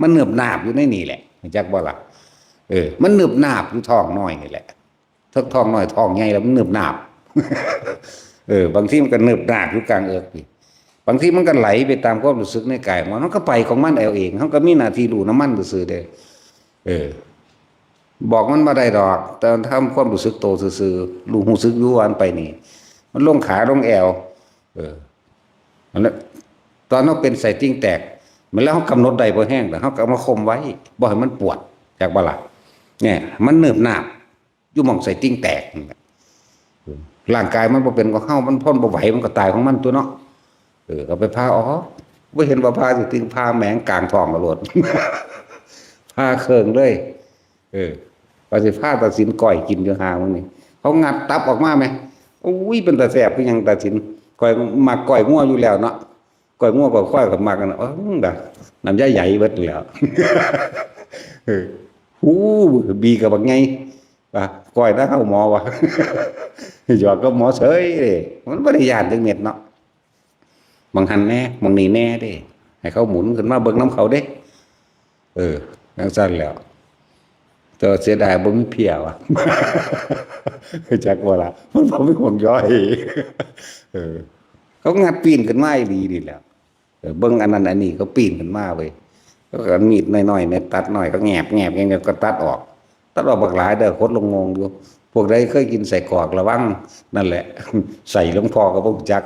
มันเนืบหนาบอยู่ในนี่แหละจักบ่ล่ะมันเนืบหนาบอยู่ท้องน้อยนี่แหละทั้งท้องน้อยท้องใหญ่แล้วมันเนืบหนาบบางทีมันก็เนืบหนาบอยู่กลางเอิกนี่บางทีมันก็ไหลไปตามความรู้สึกในกายมันก็ไปของมันเองเขาก็มีหน้าที่ดูน้ำมันซื่อๆเด้บอกมันมาได้ดอกแต่ทำความรู้สึกโตซื่อๆรู้สึกอยู่วันไปนี่มันลงขาลงแอวแล้วตอนนั้นเป็นไส้ติ่งแตกมันแล้วเขากำหนดได้พอแห้งแต่เขาก็มาคมไว้บ่ให้มันปวดจากบ่ล่ะเนี่ยมันเนิบหนาบอยู่หม่องไส้ติ่งแตกร่างกายมันบ่เป็นของเฮามันพ้นบ่ไหวมันก็ตายของมันตัวเนาะก็ไปพาอ๋อบ่เห็นว่าพาสิถึงพาแหมงกลางท้องกระโดดพาเครื่องเลยว่าสิพาตัดสินก้อยกินอยู่หามื้อนี้เขางัดตับออกมาไหมอุ้ยเป็นตาแซ่บคือหยังตัดสินก้อยมักก้อยงัวอยู่แล้วเนาะก้อยงัวก้อยควายก็มักกันดะน้ำยาใหญ่เบิดแล้วบีกับบักไงว่าก้อยถ้าเข้าหมอว่ะหยอกก็หมอเฉยเด้มันบ่ได้ย่านจังเม็ดเนาะบางหันแน่บางนี่แน่เด้ให้เขาหมุนขึ้นมาเบิ่งน้ำเขาเด้จังซั่นแล้วแต่เสียดายบ่มีเพียว่ะจักบ่ล่ะมันบ่มีห่วงย่อยเขางัดปีนขึ้นมาดีนี่แหละเบิ่งอันนั้นอันนี้เขาปีนขึ้นมาเว้ยก็มีดน้อยๆเนี่ยตัดหน่อยก็แงบก็ตัดออกบักหลายเด้อคดลงงงอยู่พวกใดเคยกินใส่กรอกระวังนั่นแหละใส่ลงคอก็บ่จัก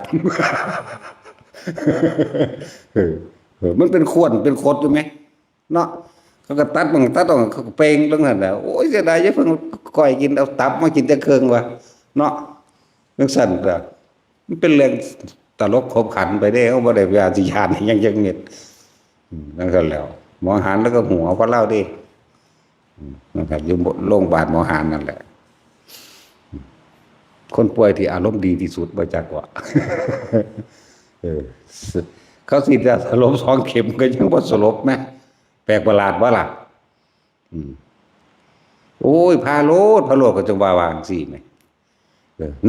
มันเป็นขวนเป็นคดอยู่มั้ยเนาะเขาก็ตัดออกเขาก็เปงลงนั่นแหละโอ้ยเสียดายอย่าเพิ่งก้อยกินเอาตับมากินแต่เครื่องว่ะเนาะจังซั่นก็มันเป็นเรื่องตลกขบขันไปได้เฮาบ่ได้พยาสิญาณยังเม็ดนั่นก็แล้วหมอหารแล้วก็หัวพอเล่าดินะครับอยู่โรงพยาบาลหมอหารนั่นแหละคนป่วยที่อารมณ์ดีที่สุดบ่จักว่าเขาสิจะสลบ2เข็มก็ยังบ่สลบแม่แปลกประหลาดบ่ล่ะโอ้ยพาโลดก็จังว่าวางสิแม่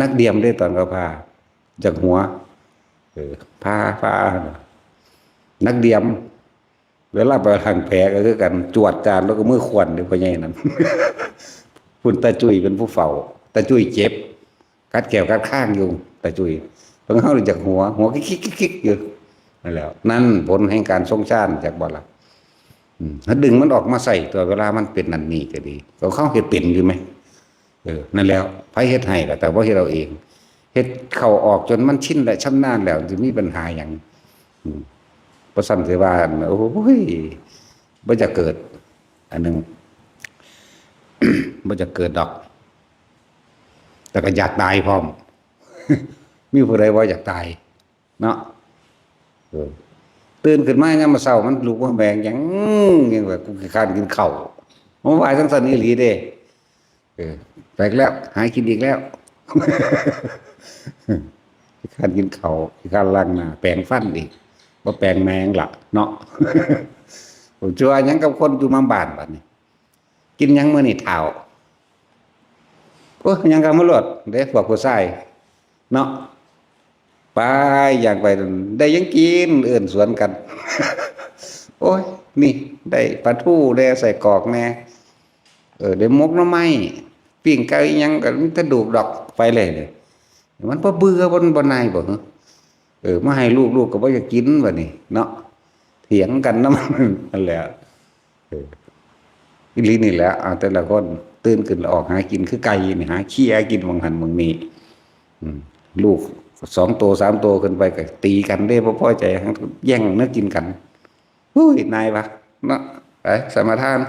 นักเดียมได้ตอนเขาพาจากหัว พานักเดียมเวลาไปทางแผลก็คือกันจวดจานแล้วก็มือขวนด้วยพ่อใหญ่นั่น คุณตาจุยเป็นผู้เฝ้าตาจุยเจ็บกัดแก้วกัดข้างอยู่ตาจุยเพิ่งเข้าจากหัวคิกอยู่นั่นแหละนั่นผลแห่งการทรงชาติจากบ่ละถ้าดึงมันออกมาใส่ตัวเวลามันเป็นนั่นนี่ก็ดีเขาเห็ดเป็นอยู่ไหมนั่นแล้วไผเฮ็ดให้ก็แต่ว่าเฮ็ดเราเองเฮ็ดเข้าออกจนมันชินและชำนาญแล้วจะมีปัญหาอย่างประสันเสวาโอ้ยบ่จะเกิดอันหนึ่ง บ่จะเกิดดอกแต่ก็อยากตายพร้อม มีผู้ใดว่าอยากตายเนาะตื่นขึ้นมายามมื้อเช้ามันลุกมาแบงหยังว่ากูขี้คร้านกินข้าวเมื่อวานจังซั่นอีหลีเด้แปลกแล้วหากินอีกแล้ว ขี้คร้านกินข้าวขี้คร้านล้างหน้าแปรงฟันอีกบ่แปรงแมงล่ะเนาะ ผมชัวหยังกับคนอยู่มาบ้านบัดนี้กินหยังมื้อนี้เฒ่าโอ้ยังกับมารถเด้พวกผู้ชายเนาะไปอย่างไปได้ยังกินเอื่นสวนกัน โอ้ยนี่ได้ปลาทูได้ใส่กรอกแน่ได้มกหน่อไม้ปิ้งไก่ยังก็มีแต่ดูกดอกไปเลยมันบ่เบื่อบนนายบ่มาให้ลูกก็บ่อยากกินบัดนี้เนาะเถียงกันนำนั่นแหละอีหลีนี่แหละแต่ละคนตื่นขึ้นออกหากินคือไก่นี่หาเคี้ยกินบางหันบางนี้ลูก2 ตัว 3 ตัวขึ้นไปก็ตีกันได้บ่พอใจแย่งเนื้อกินกันอุ้ยนายวะเนาะไปสมาทาน